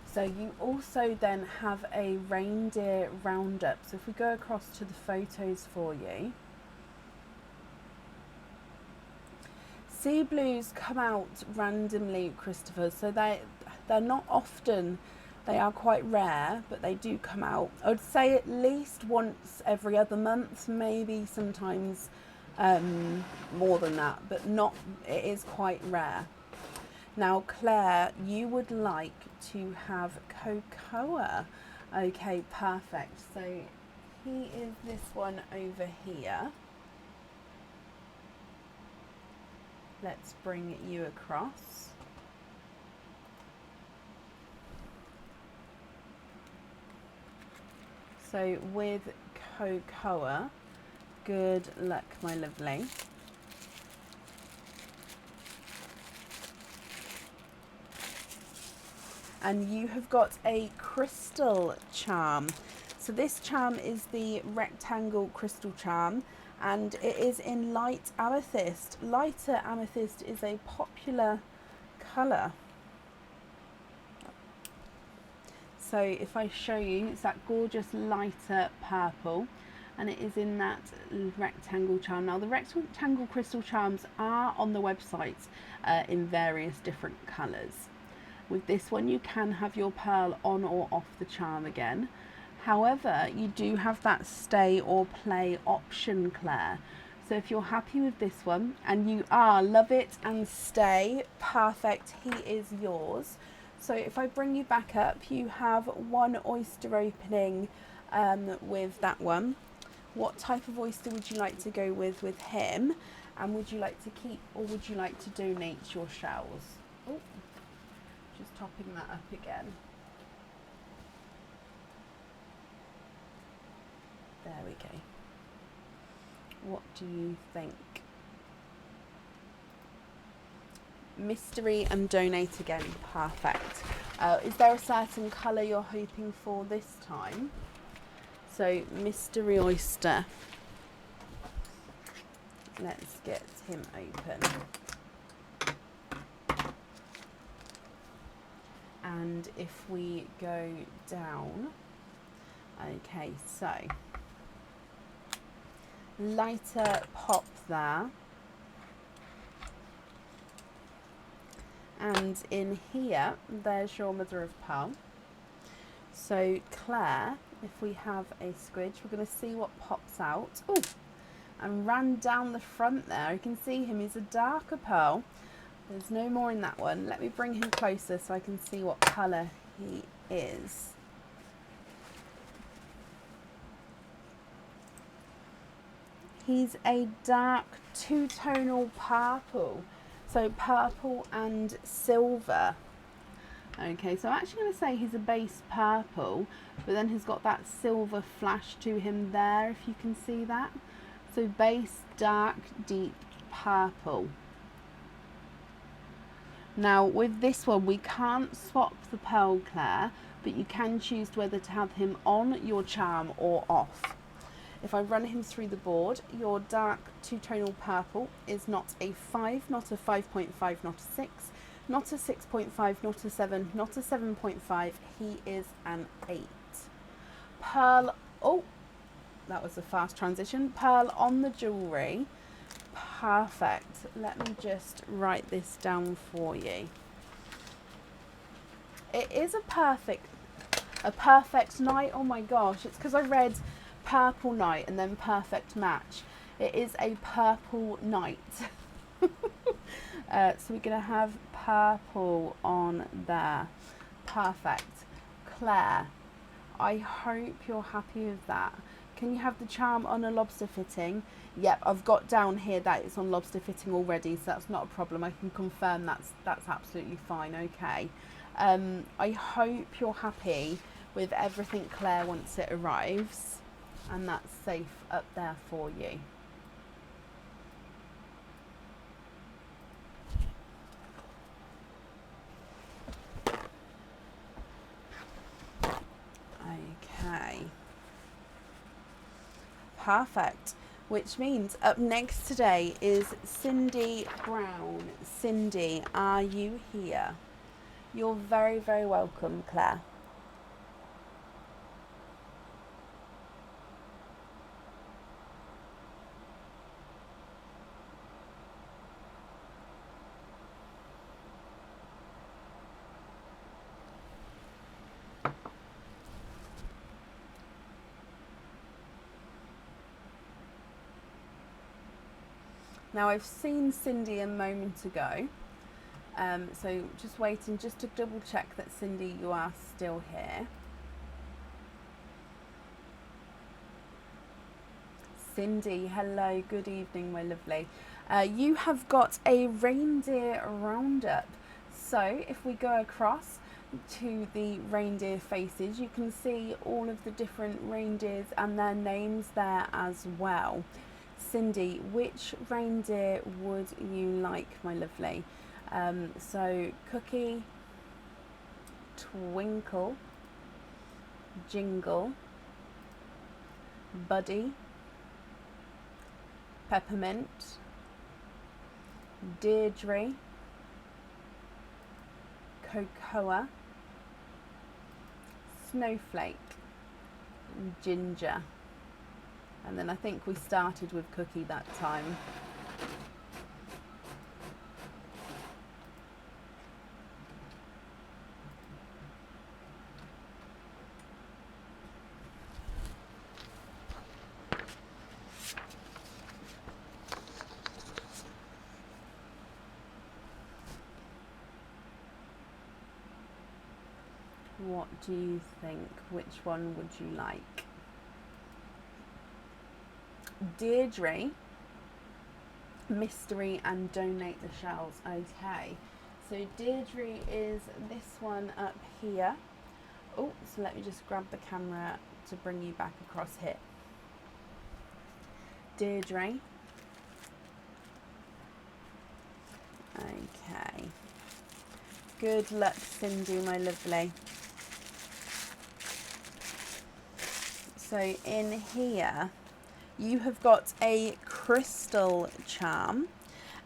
So you also then have a Reindeer Roundup. So if we go across to the photos for you, sea blues come out randomly, Christopher, so they're not often, they are quite rare, but they do come out, I would say at least once every other month, maybe sometimes more than that, but not, it is quite rare. Now Claire, you would like to have cocoa. Okay, perfect. So he is this one over here. Let's bring you across. So with cocoa, good luck, my lovely. And you have got a crystal charm. So this charm is the rectangle crystal charm, and it is in light amethyst. Lighter amethyst is a popular colour. So if I show you, it's that gorgeous lighter purple, and it is in that rectangle charm. Now the rectangle crystal charms are on the website in various different colours. With this one you can have your pearl on or off the charm again. However, you do have that stay or play option, Claire. So if you're happy with this one and you are, love it and stay, perfect, he is yours. So if I bring you back up, you have one oyster opening with that one. What type of oyster would you like to go with him? And would you like to keep or would you like to donate your shells? Oh, just topping that up again. There we go. What do you think? Mystery and donate again, perfect. Is there a certain colour you're hoping for this time? So mystery oyster. Let's get him open. And if we go down, okay, so lighter pop there. And in here, there's your mother of pearl. So Claire, if we have a squidge, we're going to see what pops out. Oh, and ran down the front there. You can see him, he's a darker pearl. There's no more in that one. Let me bring him closer so I can see what colour he is. He's a dark two-tonal purple. So purple and silver. Okay, so I'm actually going to say he's a base purple, but then he's got that silver flash to him there, if you can see that. So base, dark, deep purple. Now with this one, we can't swap the pearl, Claire, but you can choose whether to have him on your charm or off. If I run him through the board, your dark two-tonal purple is not a 5, not a 5.5, not a 6, not a 6.5, not a 7, not a 7.5. He is an 8. Pearl, oh, that was a fast transition. Pearl on the jewellery. Perfect. Let me just write this down for you. It is a perfect night. Oh my gosh, it's because I read purple night and then perfect match. It is a purple night. So we're going to have purple on there. Perfect. Claire, I hope you're happy with that. Can you have the charm on a lobster fitting? Yep, I've got down here that it's on lobster fitting already, so that's not a problem. I can confirm that's absolutely fine. Okay. I hope you're happy with everything, Claire, once it arrives. And that's safe up there for you. Okay. Perfect. Which means up next today is Cindy Brown. Cindy, are you here? You're very, very welcome, Claire. Now I've seen Cindy a moment ago, so just waiting just to double check that Cindy, you are still here. Cindy, hello, good evening, my lovely. You have got a Reindeer Roundup. So if we go across to the reindeer faces, you can see all of the different reindeers and their names there as well. Cindy, which reindeer would you like, my lovely? So Cookie, Twinkle, Jingle, Buddy, Peppermint, Deirdre, Cocoa, Snowflake, Ginger. And then I think we started with Cookie that time. What do you think? Which one would you like? Deirdre, mystery, and donate the shells. Okay, so Deirdre is this one up here. Oh, so let me just grab the camera to bring you back across here. Deirdre. Okay. Good luck, Cindy, my lovely. So in here, you have got a crystal charm,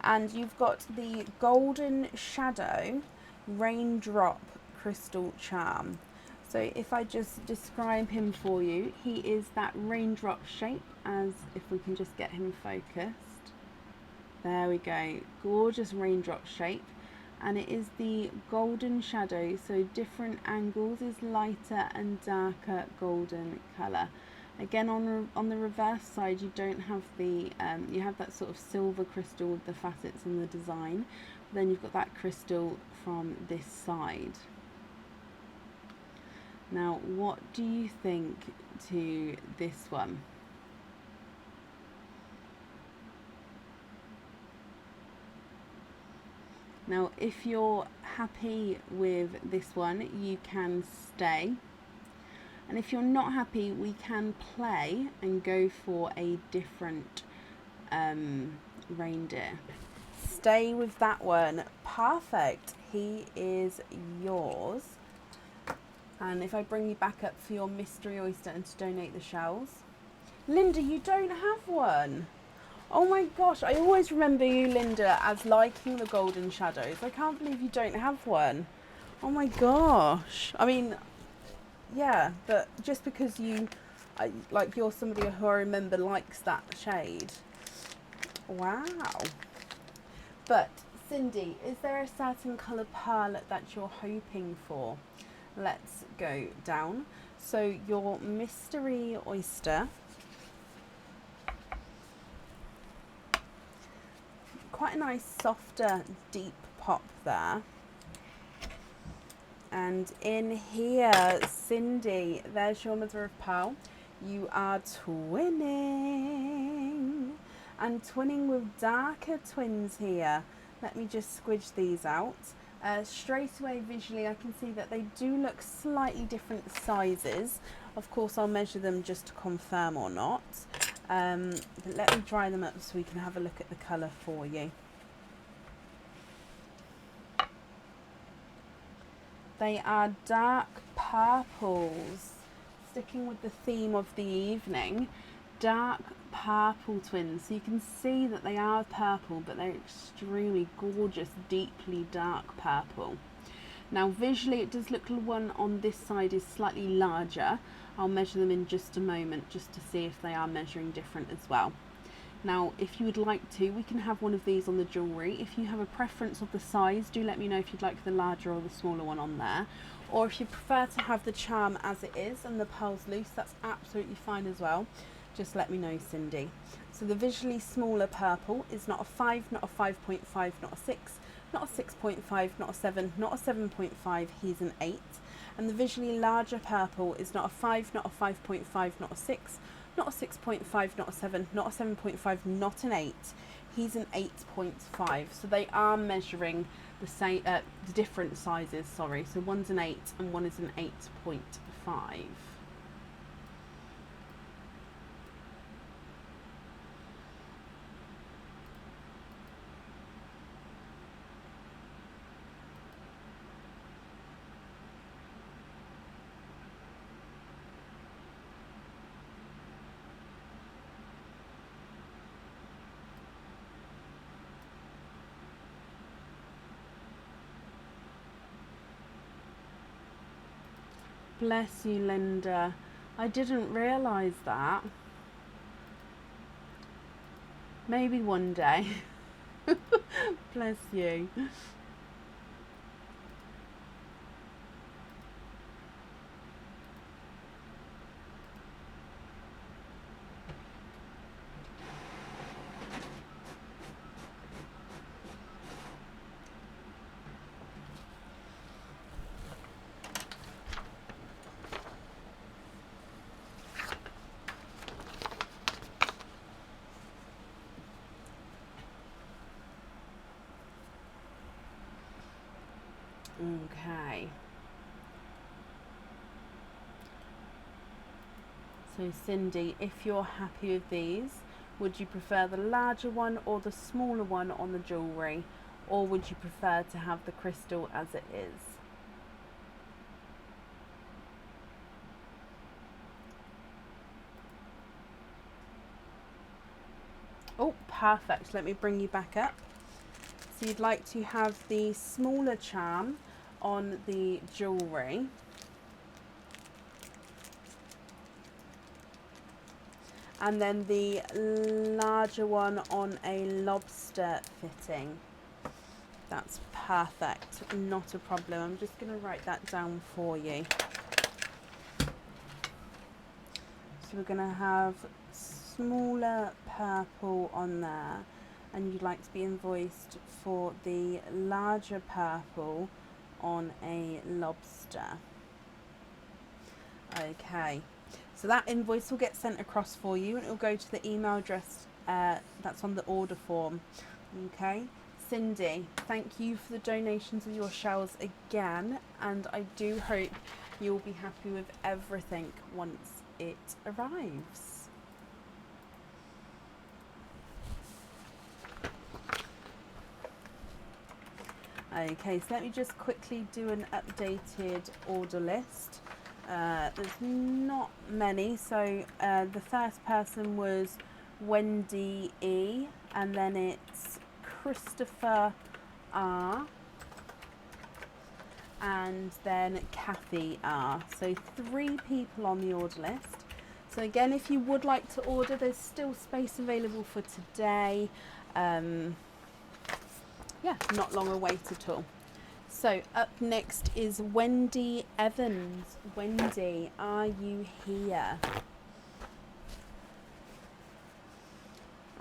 and you've got the Golden Shadow Raindrop crystal charm. So if I just describe him for you, he is that raindrop shape, as if we can just get him focused. There we go, gorgeous raindrop shape. And it is the golden shadow, so different angles is lighter and darker golden colour. Again, on the reverse side, you don't have the, you have that sort of silver crystal with the facets and the design. Then you've got that crystal from this side. Now, what do you think to this one? Now, if you're happy with this one, you can stay. And if you're not happy, we can play and go for a different reindeer. Stay with that one. Perfect. He is yours. And if I bring you back up for your mystery oyster and to donate the shells. Linda, you don't have one. Oh my gosh, I always remember you, Linda, as liking the golden shadows. I can't believe you don't have one. Oh my gosh. I mean, yeah, but just because you, like, you're somebody who I remember likes that shade. Wow. But, Cindy, is there a certain colour pearl that you're hoping for? Let's go down. So, your mystery oyster. Quite a nice softer deep pop there. And in here, Cindy, there's your mother of pearl. You are twinning, and twinning with darker twins here. Let me just squidge these out. Straight away visually I can see that they do look slightly different sizes. Of course I'll measure them just to confirm or not. But let me dry them up so we can have a look at the colour for you. They are dark purples. Sticking with the theme of the evening, dark purple twins. So you can see that they are purple, but they're extremely gorgeous, deeply dark purple. Now visually it does look the one on this side is slightly larger. I'll measure them in just a moment just to see if they are measuring different as well. Now if you would like to, we can have one of these on the jewellery. If you have a preference of the size, do let me know if you'd like the larger or the smaller one on there. Or if you prefer to have the charm as it is and the pearls loose, that's absolutely fine as well. Just let me know, Cindy. So the visually smaller purple is not a 5, not a 5.5, not a 6, not a 6.5, not a 7, not a 7.5, he's an 8. And the visually larger purple is not a 5, not a 5.5, not a 6, not a 6.5, not a 7, not a 7.5, not an 8. He's an 8.5. So they are measuring the same, the different sizes, sorry. So one's an 8 and one is an 8.5. Bless you, Linda. I didn't realise that. Maybe one day. Bless you. Okay. So Cindy, if you're happy with these, would you prefer the larger one or the smaller one on the jewellery? Or would you prefer to have the crystal as it is? Oh, perfect. Let me bring you back up. So you'd like to have the smaller charm on the jewellery. And then the larger one on a lobster fitting. That's perfect, not a problem. I'm just going to write that down for you. So we're going to have smaller purple on there, and you'd like to be invoiced for the larger purple on a lobster. Okay. So that invoice will get sent across for you, and it will go to the email address that's on the order form. Okay, Cindy, thank you for the donations of your shells again, and I do hope you'll be happy with everything once it arrives. Okay, so let me just quickly do an updated order list. There's not many, so the first person was Wendy E, and then it's Christopher R, and then Kathy R. So 3 people on the order list. So again, if you would like to order, there's still space available for today. Yeah, not long a wait at all. So up next is Wendy Evans. Wendy, are you here?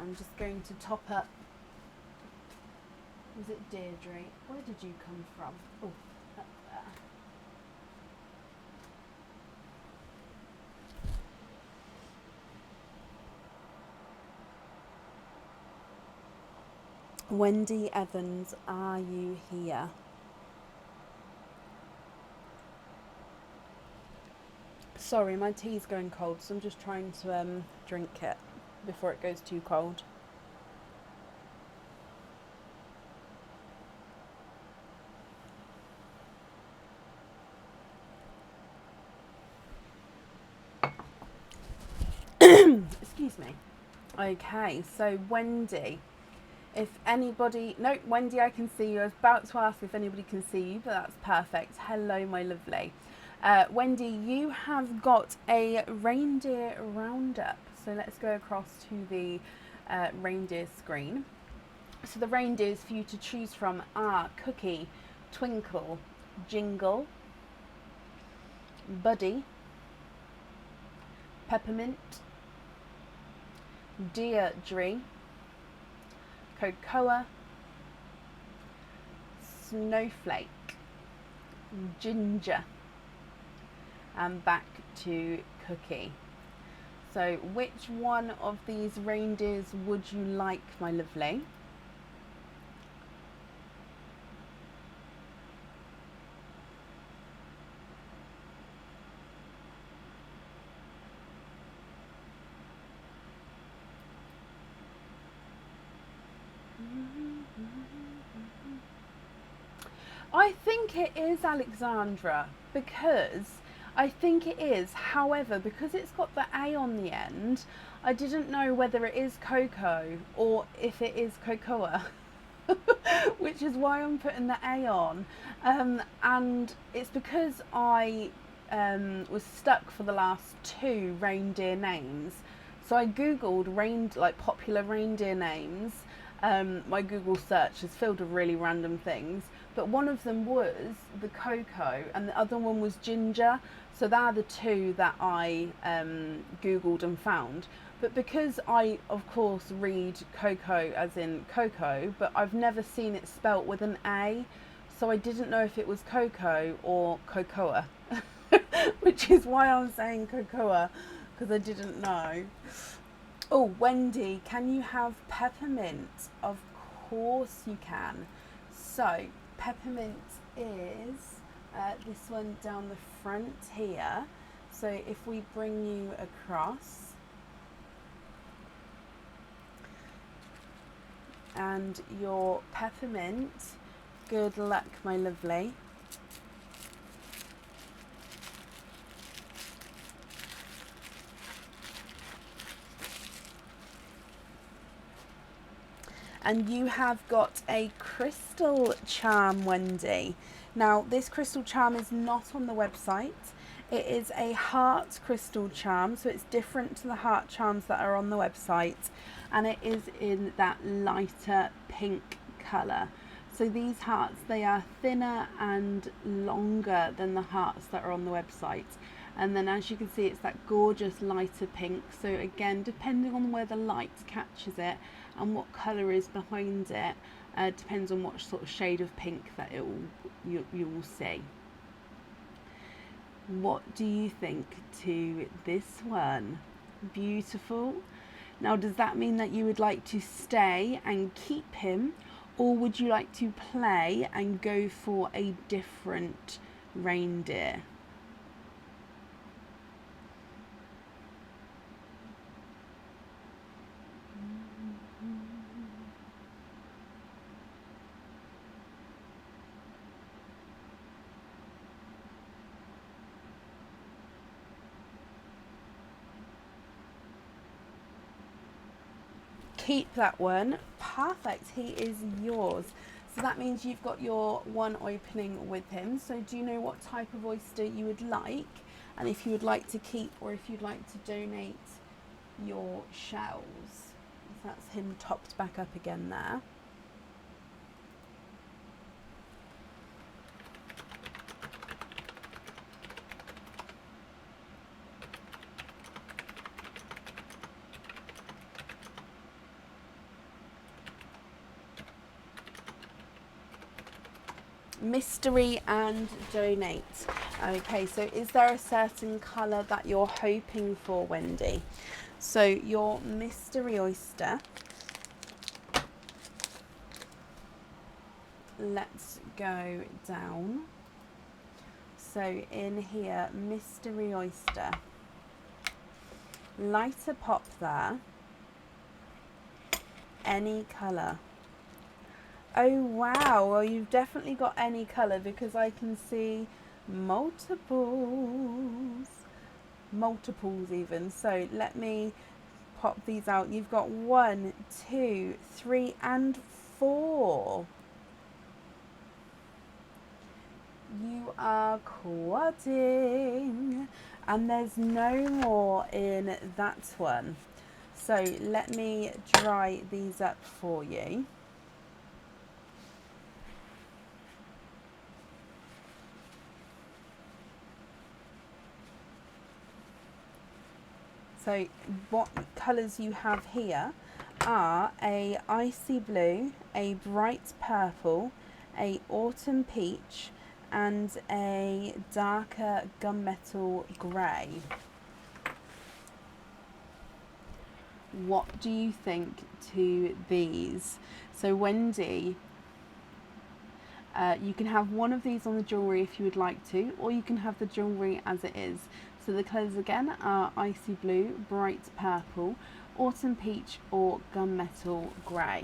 I'm just going to top up. Was it Deirdre? Where did you come from? Oh, up there. Wendy Evans, are you here? Sorry, my tea's going cold, so I'm just trying to drink it before it goes too cold. Excuse me. Okay, so Wendy, if anybody... No, Wendy, I can see you. I was about to ask if anybody can see you, but that's perfect. Hello, my lovely. Wendy, you have got a Reindeer Roundup. So let's go across to the reindeer screen. So the reindeers for you to choose from are Cookie, Twinkle, Jingle, Buddy, Peppermint, Deirdre, Cocoa, Snowflake, Ginger, and back to Cookie. So which one of these reindeers would you like, my lovely? I think it is Alexandra, because I think it is. However, because it's got the A on the end, I didn't know whether it is Coco or if it is Cocoa, which is why I'm putting the A on. And it's because I was stuck for the last 2 reindeer names. So I googled popular reindeer names. My Google search is filled with really random things, but one of them was the Coco and the other one was Ginger. So they're the 2 that I googled and found. But because I of course read Coco as in Coco, but I've never seen it spelt with an A, so I didn't know if it was Coco or Cocoa, which is why I'm saying Cocoa, because I didn't know. Oh, Wendy, can you have Peppermint? Of course you can. So, Peppermint is this one down the front here. So, if we bring you across, and your Peppermint, good luck, my lovely. And you have got a crystal charm, Wendy. Now, this crystal charm is not on the website. It is a heart crystal charm, so it's different to the heart charms that are on the website, and it is in that lighter pink colour. So these hearts, they are thinner and longer than the hearts that are on the website. And then as you can see, it's that gorgeous lighter pink. So again, depending on where the light catches it and what colour is behind it, depends on what sort of shade of pink that you will see. What do you think to this one? Beautiful. Now, does that mean that you would like to stay and keep him, or would you like to play and go for a different reindeer? Keep that one. Perfect. He is yours. So that means you've got your one opening with him. So do you know what type of oyster you would like, and if you would like to keep or if you'd like to donate your shells? That's him topped back up again there. Mystery and donate. Okay, so is there a certain colour that you're hoping for, Wendy? So your mystery oyster, let's go down. So in here, mystery oyster, lighter pop there, any colour. Oh wow, well you've definitely got any colour, because I can see multiples even. So let me pop these out. You've got 1, 2, 3 and 4. You are quadding, and there's no more in that one. So let me dry these up for you. So what colours you have here are a icy blue, a bright purple, a autumn peach and a darker gunmetal grey. What do you think to these? So Wendy, you can have one of these on the jewellery if you would like to, or you can have the jewellery as it is. So the colours again are icy blue, bright purple, autumn peach or gunmetal grey.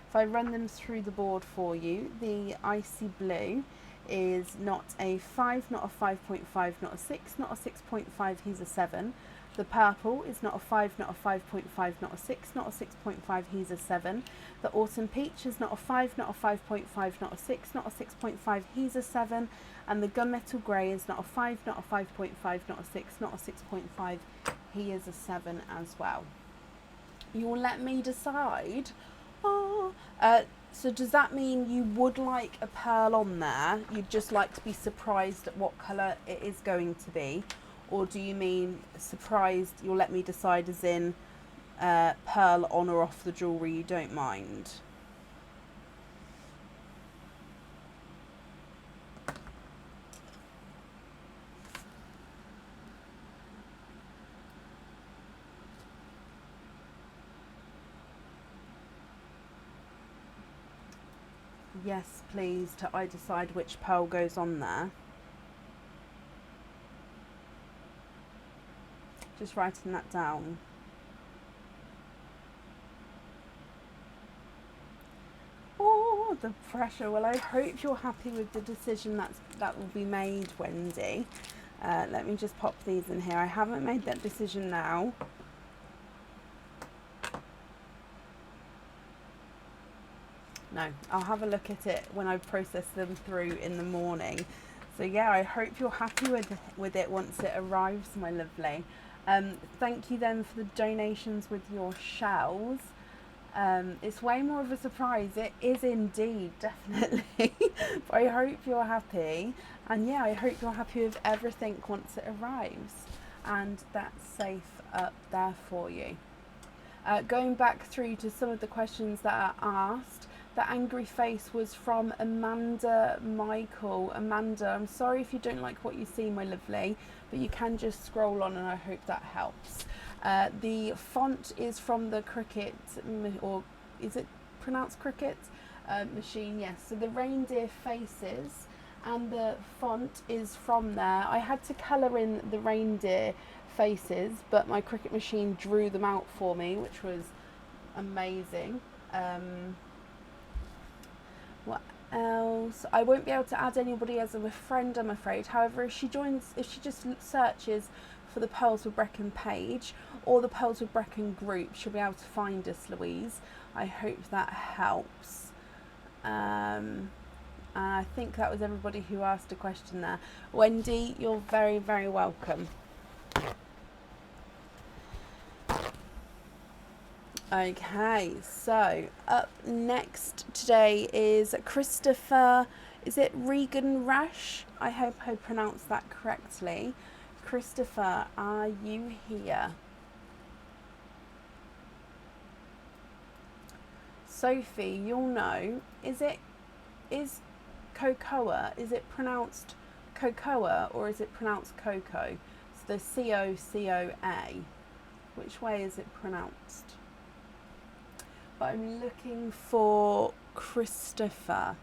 If I run them through the board for you, the icy blue is not a 5, not a 5.5, not a 6, not a 6.5, he's a 7. The purple is not a 5, not a 5.5, not a 6, not a 6.5, he's a 7. The autumn peach is not a 5, not a 5.5, not a 6, not a 6.5, he's a 7. And the gunmetal grey is not a 5, not a 5.5, not a 6, not a 6.5, he is a 7 as well. You will let me decide. So does that mean you would like a pearl on there? You'd just like to be surprised at what colour it is going to be? Or do you mean surprised, you'll let me decide as in pearl on or off the jewellery, you don't mind? Yes, please, I decide which pearl goes on there. Just writing that down. Oh, the pressure. Well, I hope you're happy with the decision that will be made, Wendy. Let me just pop these in here. I haven't made that decision now. No, I'll have a look at it when I process them through in the morning. So yeah, I hope you're happy with it once it arrives, my lovely. Thank you then for the donations with your shells. It's way more of a surprise. It is indeed, definitely. But I hope you're happy. And yeah, I hope you're happy with everything once it arrives. And that's safe up there for you. Going back through to some of the questions that are asked, the angry face was from Amanda Michael. Amanda, I'm sorry if you don't like what you see, my lovely, but you can just scroll on and I hope that helps. The font is from the Cricut, or is it pronounced Cricut? Machine, yes. So the reindeer faces and the font is from there. I had to colour in the reindeer faces, but my Cricut machine drew them out for me, which was amazing. What else? I won't be able to add anybody as a friend, I'm afraid. However, if she just searches for the Pearls with Brecon page or the Pearls with Brecon group, she'll be able to find us, Louise. I hope that helps. I think that was everybody who asked a question there. Wendy, you're very, very welcome. Okay, so up next today is Christopher, is it Regan Rash? I hope I pronounced that correctly. Christopher, are you here? Sophie, you'll know, is cocoa, is it pronounced cocoa or is it pronounced cocoa? So the C-O-C-O-A, which way is it pronounced? But I'm looking for Christopher.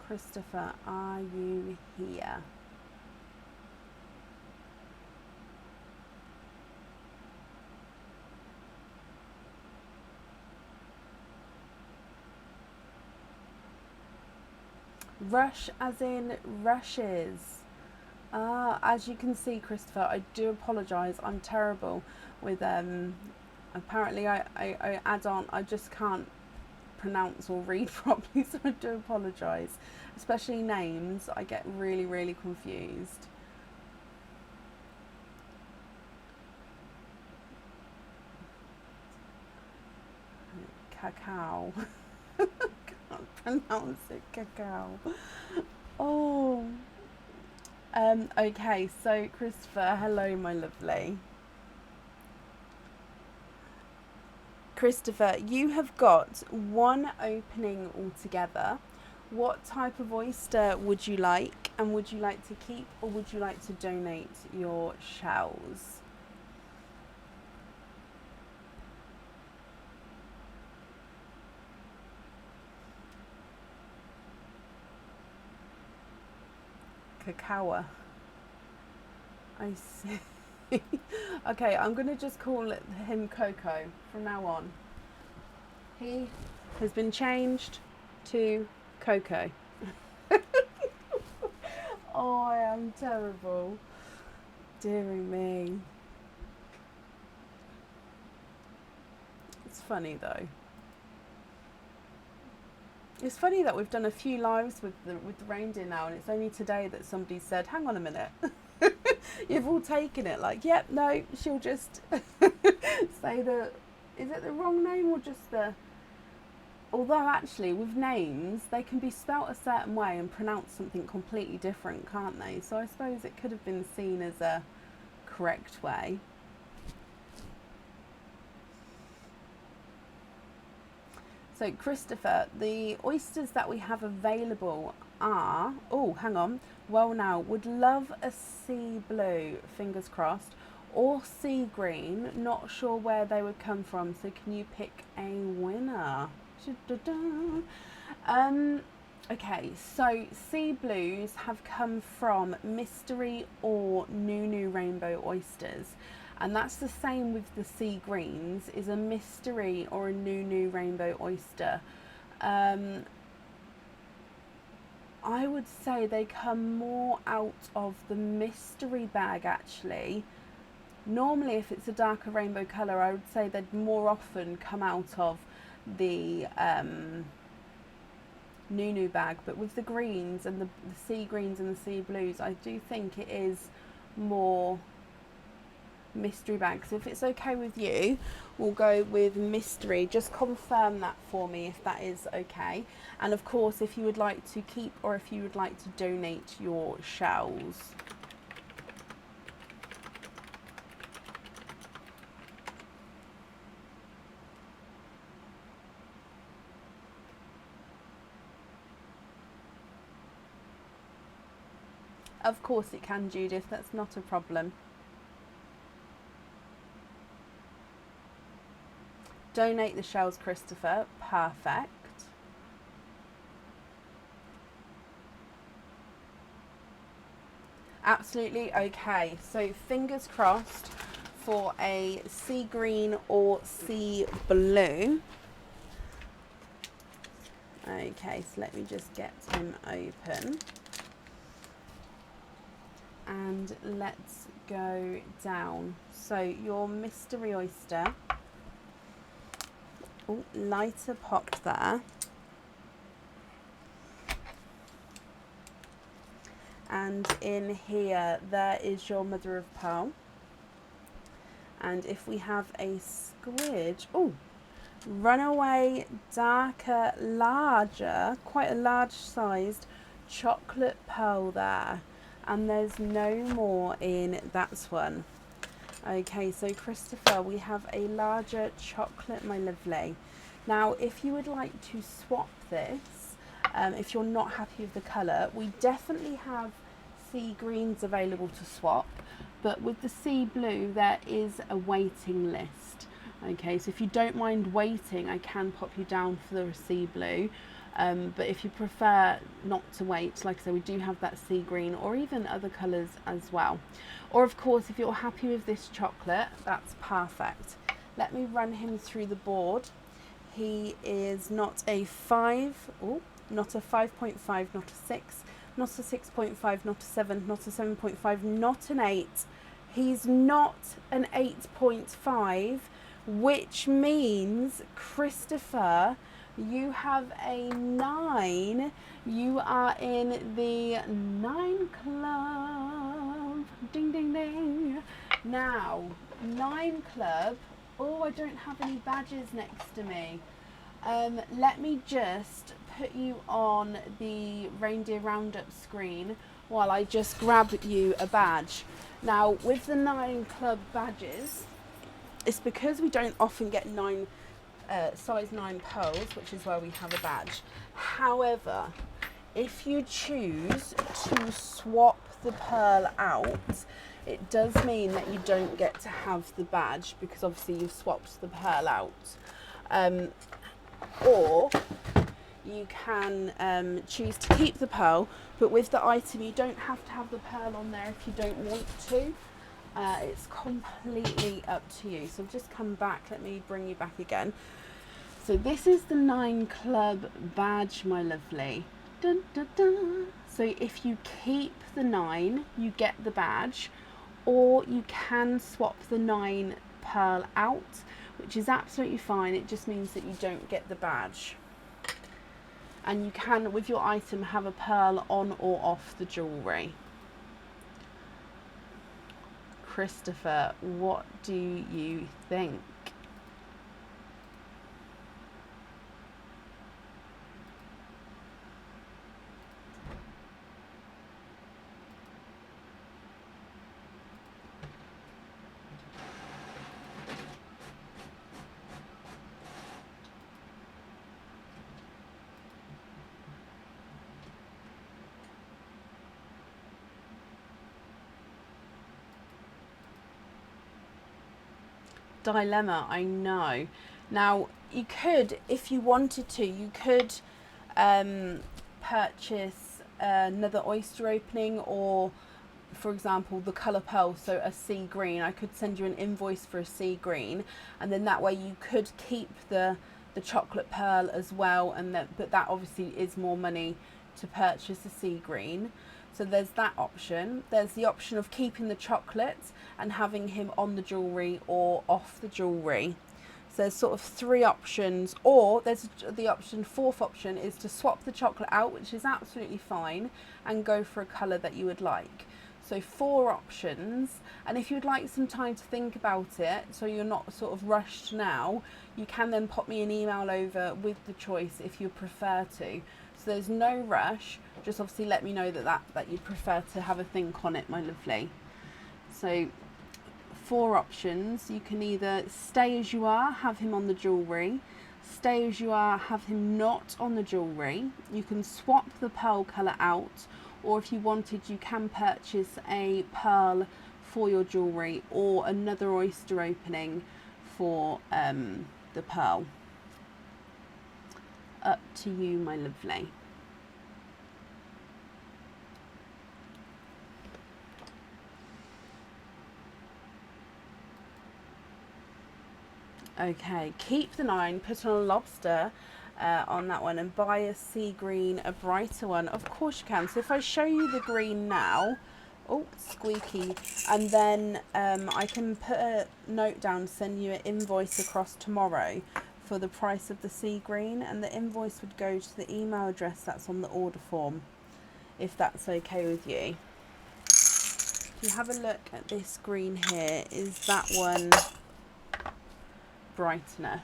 Christopher, are you here? Rush as in rushes. As you can see, Christopher, I do apologise. I'm terrible with apparently I add on, I just can't pronounce or read properly, so I do apologise. Especially names, I get really, really confused. Cacao. Can't pronounce it, cacao. Oh. Okay, so Christopher, hello my lovely. Christopher, you have got one opening altogether. What type of oyster would you like, and would you like to keep or would you like to donate your shells? Cacao. I see. Okay, I'm going to just call him Coco from now on. He has been changed to Coco. Oh, I am terrible. Deary me. It's funny though. It's funny that we've done a few lives with the reindeer now, and it's only today that somebody said, hang on a minute. You've all taken it like, yep, no, she'll just say is it the wrong name or just the... Although actually with names, they can be spelt a certain way and pronounce something completely different, can't they? So I suppose it could have been seen as a correct way. So Christopher, the oysters that we have available are, oh, hang on. Well now, would love a sea blue, fingers crossed, or sea green, not sure where they would come from, so can you pick a winner? Okay, so sea blues have come from mystery or Nunu rainbow oysters, and that's the same with the sea greens, is a mystery or a Nunu rainbow oyster. I would say they come more out of the mystery bag actually. Normally if it's a darker rainbow colour, I would say they'd more often come out of the Nunu bag, but with the greens and the sea greens and the sea blues, I do think it is more mystery bag. So if it's okay with you, we'll go with mystery. Just confirm that for me if that is okay. And of course, if you would like to keep or if you would like to donate your shells. Of course it can, Judith, that's not a problem. Donate the shells, Christopher. Perfect. Absolutely okay. So fingers crossed for a sea green or sea blue. Okay, so let me just get him open. And let's go down. So your mystery oyster. Oh, lighter popped there. And in here, there is your mother of pearl. And if we have a squidge, oh, runaway, darker, larger, quite a large sized chocolate pearl there. And there's no more in that one. Okay, so Christopher, we have a larger chocolate, my lovely. Now, if you would like to swap this, if you're not happy with the colour, we definitely have sea greens available to swap, but with the sea blue, there is a waiting list. Okay, so if you don't mind waiting, I can pop you down for the sea blue. But if you prefer not to wait, like I said, we do have that sea green or even other colours as well. Or of course, if you're happy with this chocolate, that's perfect. Let me run him through the board. He is not a 5, not a 5.5, not a 6, not a 6.5, not a 7, not a 7.5, not an 8. He's not an 8.5, which means, Christopher, you have a 9. You are in the 9 club. Ding, ding, ding. Now, 9 club. Oh, I don't have any badges next to me. Let me just put you on the Reindeer Roundup screen while I just grab you a badge. Now, with the 9 club badges, it's because we don't often get size 9 pearls, which is where we have a badge. However, if you choose to swap the pearl out, it does mean that you don't get to have the badge because obviously you've swapped the pearl out. Or you can choose to keep the pearl, but with the item you don't have to have the pearl on there if you don't want to. It's completely up to you. So just come back, let me bring you back again. So this is the 9 club badge, my lovely. Dun, dun, dun. So if you keep the 9, you get the badge, or you can swap the 9 pearl out, which is absolutely fine. It just means that you don't get the badge. And you can, with your item, have a pearl on or off the jewellery. Christopher, what do you think? Dilemma, I know. Now, you could, if you wanted to, you could purchase another oyster opening, or for example the colour pearl, so a sea green. I could send you an invoice for a sea green, and then that way you could keep the chocolate pearl as well, and but that obviously is more money to purchase a sea green. So there's that option. There's the option of keeping the chocolate and having him on the jewellery or off the jewellery. So there's sort of 3 options, or there's the option, 4th option is to swap the chocolate out, which is absolutely fine, and go for a colour that you would like. So 4 options, and if you'd like some time to think about it, so you're not sort of rushed now, you can then pop me an email over with the choice if you prefer to. So there's no rush, just obviously let me know that you'd prefer to have a think on it, my lovely. So 4 options. You can either stay as you are, have him on the jewellery, stay as you are, have him not on the jewellery. You can swap the pearl colour out, or if you wanted, you can purchase a pearl for your jewellery or another oyster opening for the pearl. Up to you, my lovely. Okay, keep the 9, put on a lobster on that one, and buy a sea green, a brighter one. Of course you can. So if I show you the green now, oh, squeaky, and then I can put a note down, send you an invoice across tomorrow for the price of the sea green, and the invoice would go to the email address that's on the order form, if that's okay with you. If you have a look at this green here, is that one bright enough?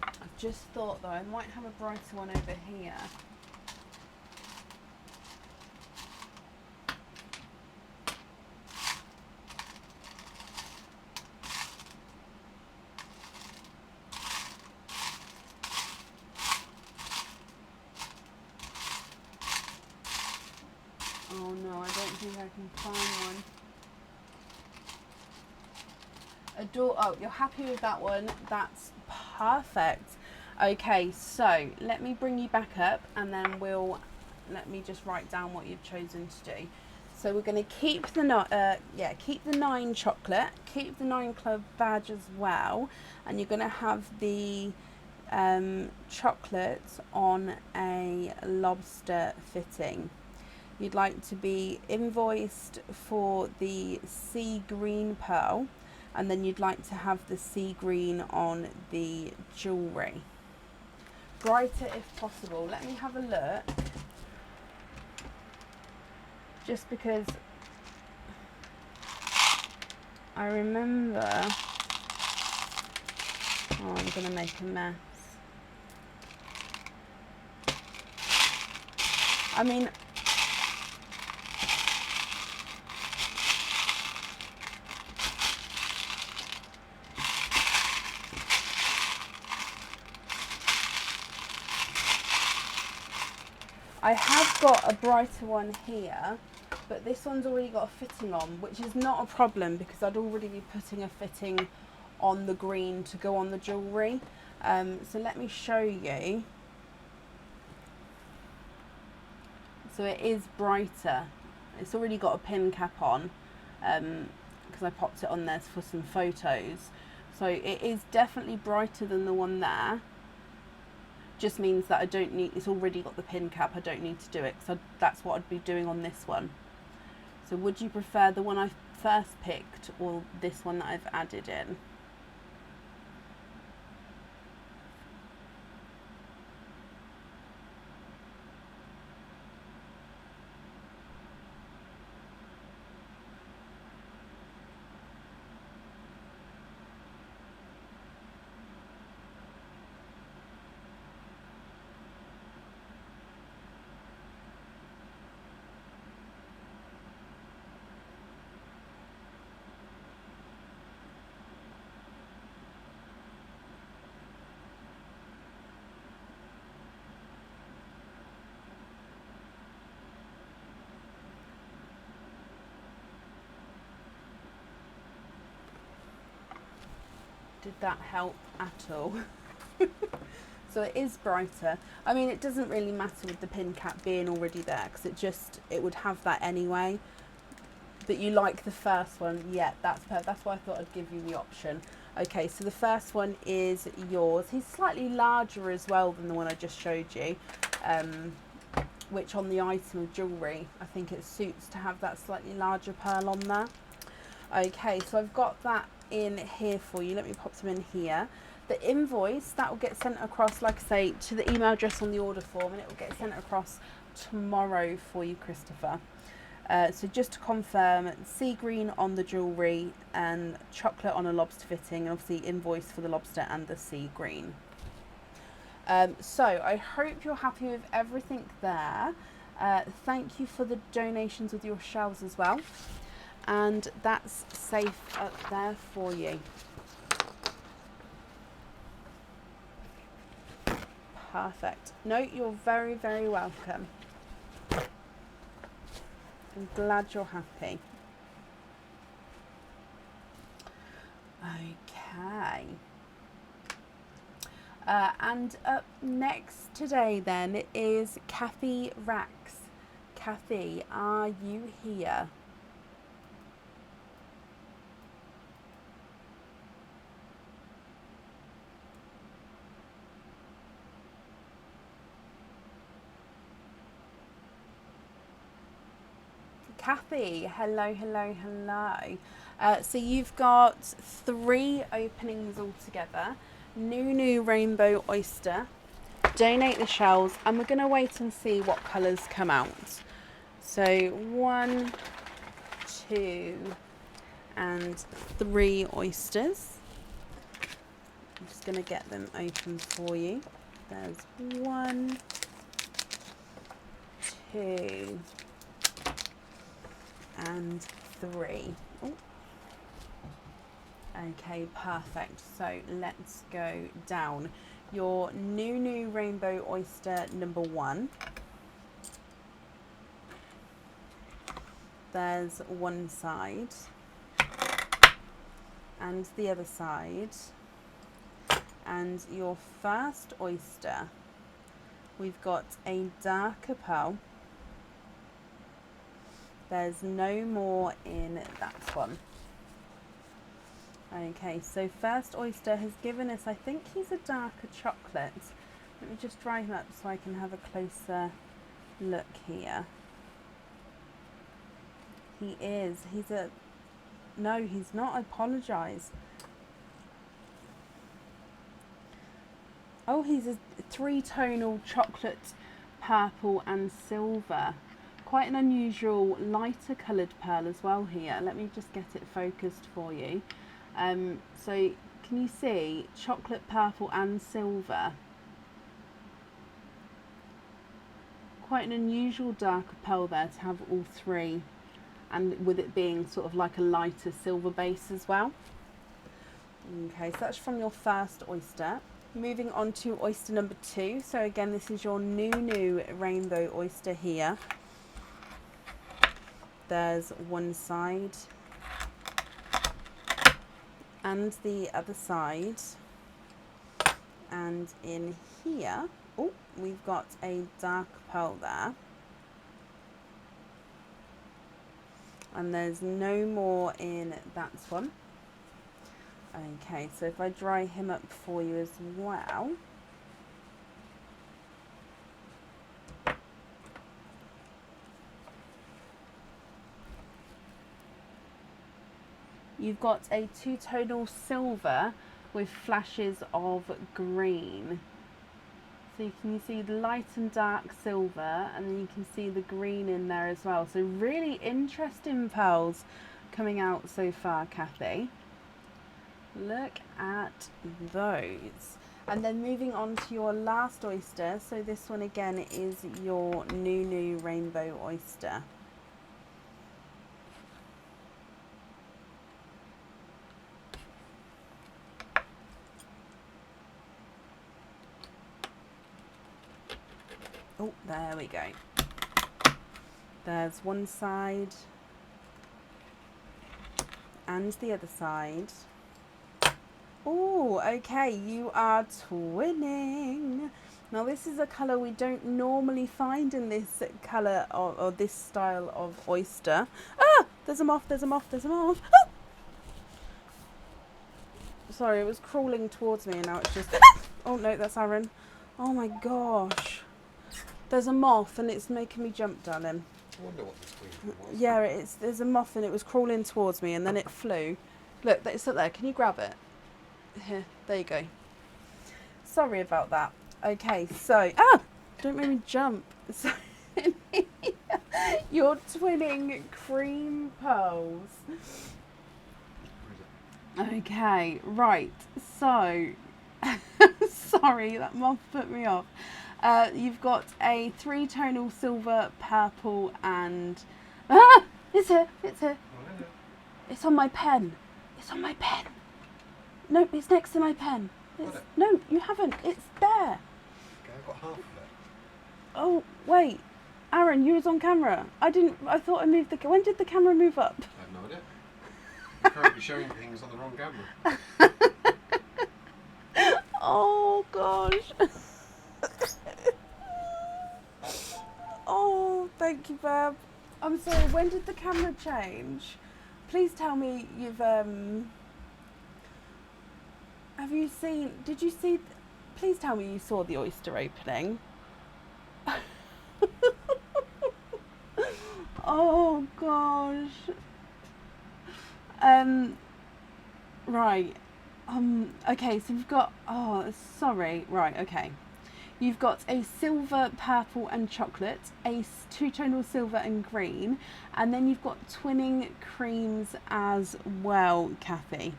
I've just thought though, I might have a brighter one over here. Oh no, I don't think I can find one. Oh, you're happy with that one? That's perfect. Okay, so let me bring you back up, and then let me just write down what you've chosen to do. So we're going to keep the keep the 9 chocolate, keep the 9 club badge as well, and you're going to have the chocolate on a lobster fitting. You'd like to be invoiced for the sea green pearl, and then you'd like to have the sea green on the jewellery. Brighter if possible. Let me have a look. Just because I remember... Oh, I'm going to make a mess. I mean... I have got a brighter one here, but this one's already got a fitting on, which is not a problem because I'd already be putting a fitting on the green to go on the jewellery. So let me show you. So it is brighter. It's already got a pin cap on because I popped it on there for some photos. So it is definitely brighter than the one there. Just means that I don't need, it's already got the pin cap, I don't need to do it, so that's what I'd be doing on this one. So would you prefer the one I first picked or this one that I've added in? Did that help at all? So it is brighter. I mean, it doesn't really matter with the pin cap being already there because it would have that anyway. But you like the first one? Yeah, that's perfect. That's why I thought I'd give you the option. Okay, so the first one is yours. He's slightly larger as well than the one I just showed you. which on the item of jewellery, I think it suits to have that slightly larger pearl on there. Okay, so I've got that in here for you. Let me pop them in here. The invoice, that will get sent across, like I say, to the email address on the order form, and it will get sent across tomorrow for you, Christopher. So just to confirm, sea green on the jewellery and chocolate on a lobster fitting, and obviously invoice for the lobster and the sea green. So I hope you're happy with everything there. Thank you for the donations with your shells as well. And that's safe up there for you. Perfect. No, you're very, very welcome. I'm glad you're happy. Okay. And up next today then is Kathy Rax. Kathy, are you here? Kathy, hello, hello, hello. So you've got 3 openings altogether. New Rainbow Oyster. Donate the shells, and we're going to wait and see what colours come out. So 1, 2, and 3 oysters. I'm just going to get them open for you. There's 1, 2, and 3. Ooh. Okay, perfect. So let's go down. Your new Rainbow Oyster number 1. There's one side and the other side. And your first oyster, we've got a darker pearl. There's no more in that one. Okay, so first oyster has given us, I think he's a darker chocolate. Let me just dry him up so I can have a closer look here. He is. He's a... No, he's not. I apologise. Oh, he's a 3-tonal chocolate, purple and silver. Quite an unusual lighter coloured pearl as well here. Let me just get it focused for you. So can you see chocolate, purple and silver? Quite an unusual darker pearl there to have all 3, and with it being sort of like a lighter silver base as well. Okay, so that's from your first oyster. Moving on to oyster number 2. So again, this is your new Rainbow Oyster here. There's one side and the other side, and in here, oh, we've got a dark pearl there, and there's no more in that one. Okay, so if I dry him up for you as well. You've got a 2-tonal silver with flashes of green. So you can see the light and dark silver, and then you can see the green in there as well. So really interesting pearls coming out so far, Kathy. Look at those. And then moving on to your last oyster. So this one again is your new Rainbow Oyster. Oh, there we go. There's one side and the other side. Oh, okay, you are twinning. Now this is a colour we don't normally find in this colour or this style of oyster. Ah, there's a moth, there's a moth, there's a moth. Ah! Sorry, it was crawling towards me and now it's just... Oh no, that's Aaron. Oh my gosh. There's a moth and it's making me jump, darling. I wonder what this green was. Yeah, there's a moth and it was crawling towards me and then it flew. Look, it's up there. Can you grab it? Here, there you go. Sorry about that. Okay, so don't make me jump. So you're twinning cream pearls. Okay, right. So sorry, that moth put me off. You've got a 3-tonal silver, purple, and it's here. It's on my pen. It's on my pen. No, it's next to my pen. No, you haven't. It's there. Okay, I've got half of it. Oh, wait. Aaron, you was on camera. I thought I moved the... When did the camera move up? I have no idea. You're currently showing things on the wrong camera. Oh, gosh. Oh, thank you, Bab. I'm sorry, when did the camera change? Please tell me you've... Have you seen... Did you see... Please tell me you saw the oyster opening. Oh gosh. Right. Okay, so we've got, sorry. Right, okay. You've got a silver, purple and chocolate, a 2-tonal silver and green, and then you've got twinning creams as well, Kathy,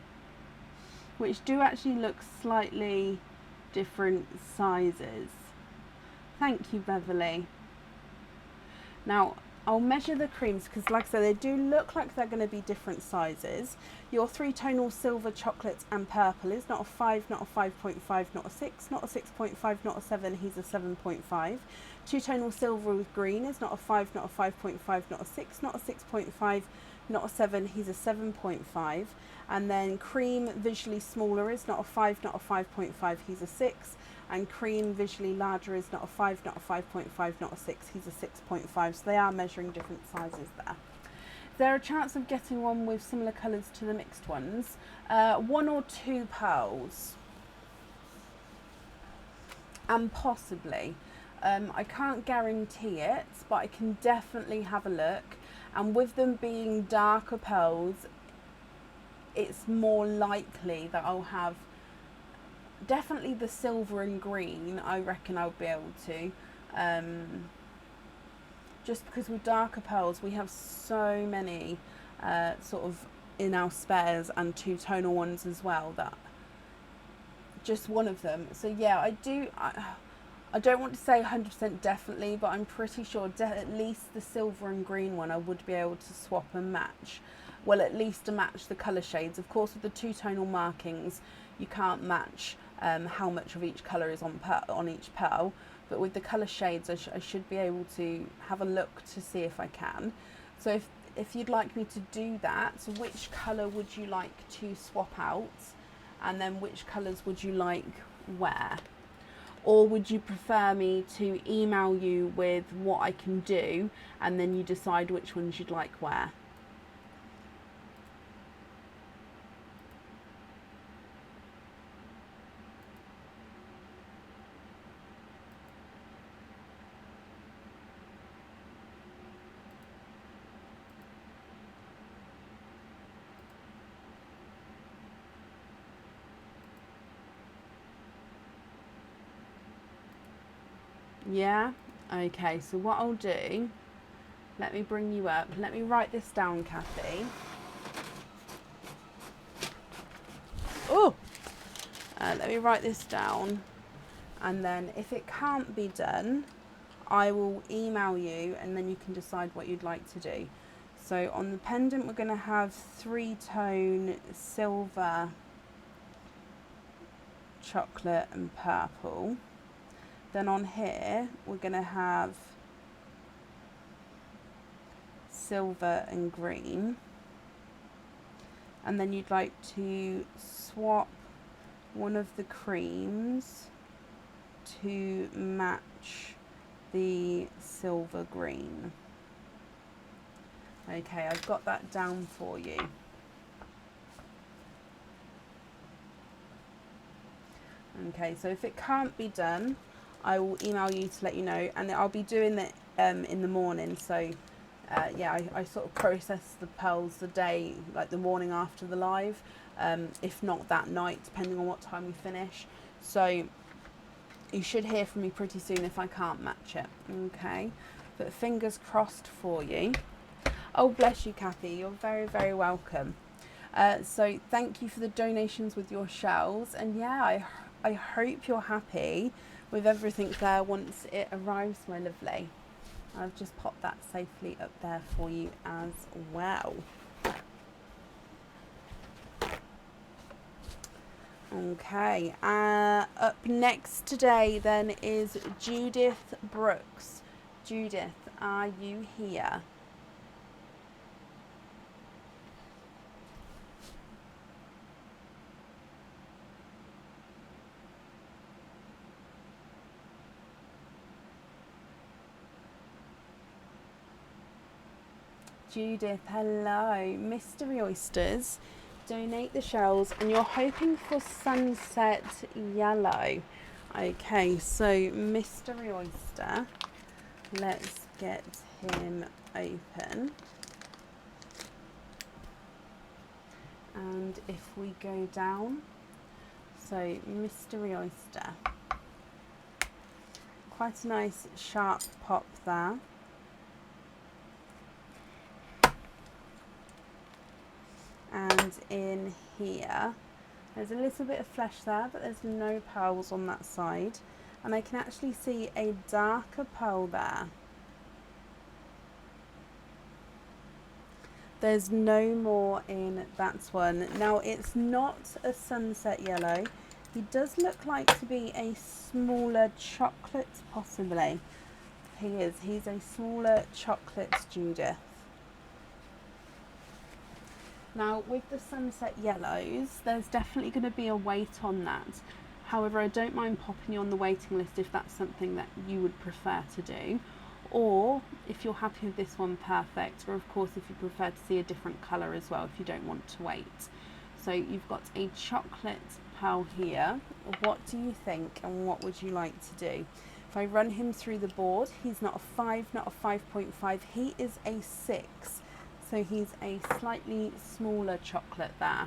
which do actually look slightly different sizes. Thank you, Beverly. Now, I'll measure the creams because, like I said, they do look like they're going to be different sizes. Your 3-tonal silver, chocolate and purple is not a 5, not a 5.5, not a 6, not a 6.5, not a 7, he's a 7.5. 2-tonal silver with green is not a 5, not a 5.5, not a 6, not a 6.5, not a 7, he's a 7.5. And then cream visually smaller is not a 5, not a 5.5, he's a 6. And cream visually larger is not a 5, not a 5.5, not a 6, he's a 6.5. So they are measuring different sizes there. Is there a chance of getting one with similar colours to the mixed ones? 1 or 2 pearls. And possibly. I can't guarantee it, but I can definitely have a look. And with them being darker pearls, it's more likely that I'll have definitely the silver and green. I reckon I'll be able to, just because with darker pearls we have so many sort of in our spares and 2-tonal ones as well, that just one of them. So yeah, I don't want to say 100% definitely, but I'm pretty sure at least the silver and green one I would be able to swap and match. Well, at least to match the colour shades. Of course, with the 2-tonal markings, you can't match how much of each colour is on each pearl. But with the colour shades, I should be able to have a look to see if I can. So if you'd like me to do that, so which colour would you like to swap out? And then which colours would you like where? Or would you prefer me to email you with what I can do and then you decide which ones you'd like where? Yeah? Okay, so what I'll do, let me bring you up. Let me write this down, Kathy. Oh! Let me write this down. And then if it can't be done, I will email you and then you can decide what you'd like to do. So on the pendant, we're going to have 3-tone silver, chocolate and purple. Then on here, we're going to have silver and green. And then you'd like to swap one of the creams to match the silver green. Okay, I've got that down for you. Okay, so if it can't be done, I will email you to let you know, and I'll be doing it in the morning. So yeah, I sort of process the pearls the day, like the morning after the live, if not that night, depending on what time we finish. So you should hear from me pretty soon if I can't match it. Okay, but fingers crossed for you. Oh, bless you, Kathy. You're very, very welcome. So thank you for the donations with your shells, and yeah, I hope you're happy with everything there once it arrives, my lovely. I've just popped that safely up there for you as well. Okay, up next today then is Judith Brooks. Judith, are you here? Judith, hello. Mystery Oysters, donate the shells, and you're hoping for sunset yellow. Okay, so Mystery Oyster, let's get him open. And if we go down, so Mystery Oyster, quite a nice sharp pop there. And in here, there's a little bit of flesh there, but there's no pearls on that side. And I can actually see a darker pearl there. There's no more in that one. Now, it's not a sunset yellow. He does look like to be a smaller chocolate, possibly. He is. He's a smaller chocolate, Judith. Now, with the sunset yellows, there's definitely going to be a weight on that. However, I don't mind popping you on the waiting list if that's something that you would prefer to do. Or, if you're happy with this one, perfect. Or, of course, if you prefer to see a different colour as well, if you don't want to wait. So, you've got a chocolate pearl here. What do you think, and what would you like to do? If I run him through the board, he's not a 5, not a 5.5. He is a 6. So he's a slightly smaller chocolate there.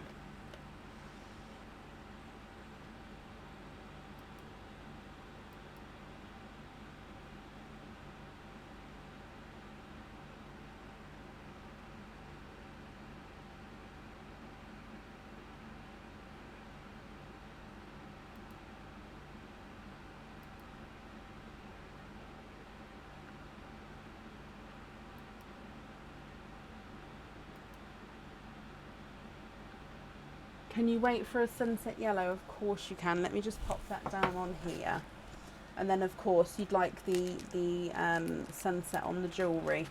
Can you wait for a sunset yellow? Of course you can. Let me just pop that down on here. And then of course you'd like the sunset on the jewellery.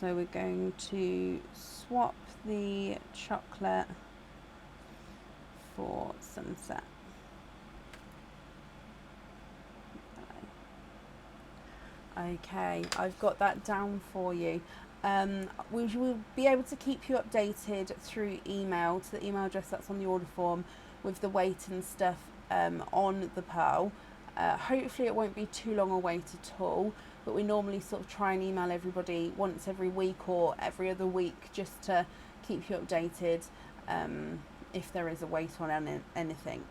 So we're going to swap the chocolate for sunset. Okay, I've got that down for you. We will be able to keep you updated through email to the email address that's on the order form with the weight and stuff on the pearl. Hopefully it won't be too long a wait at all, but we normally sort of try and email everybody once every week or every other week just to keep you updated if there is a wait on anything.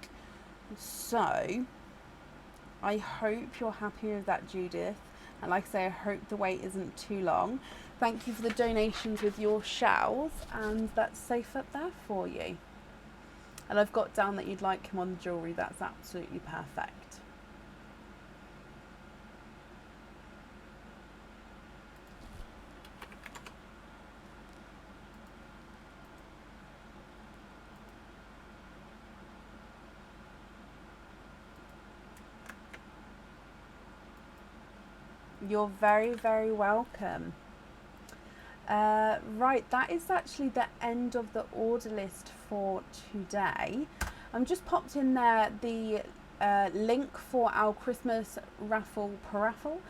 So I hope you're happy with that, Judith. And like I say, I hope the wait isn't too long. Thank you for the donations with your shells, and that's safe up there for you. And I've got down that you'd like him on the jewellery. That's absolutely perfect. You're very, very welcome. Right, that is actually the end of the order list for today. I'm just popped in there the link for our Christmas raffle paraffle.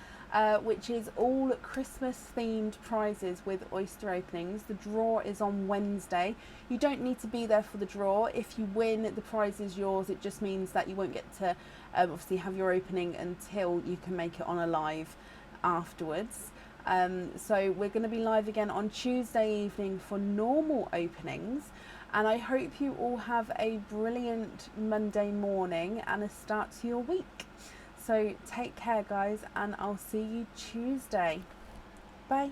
which is all Christmas themed prizes with oyster openings. The draw is on Wednesday. You don't need to be there for the draw. If you win, the prize is yours. It just means that you won't get to obviously have your opening until you can make it on a live afterwards. So we're going to be live again on Tuesday evening for normal openings, and I hope you all have a brilliant Monday morning and a start to your week. So take care, guys, and I'll see you Tuesday. Bye.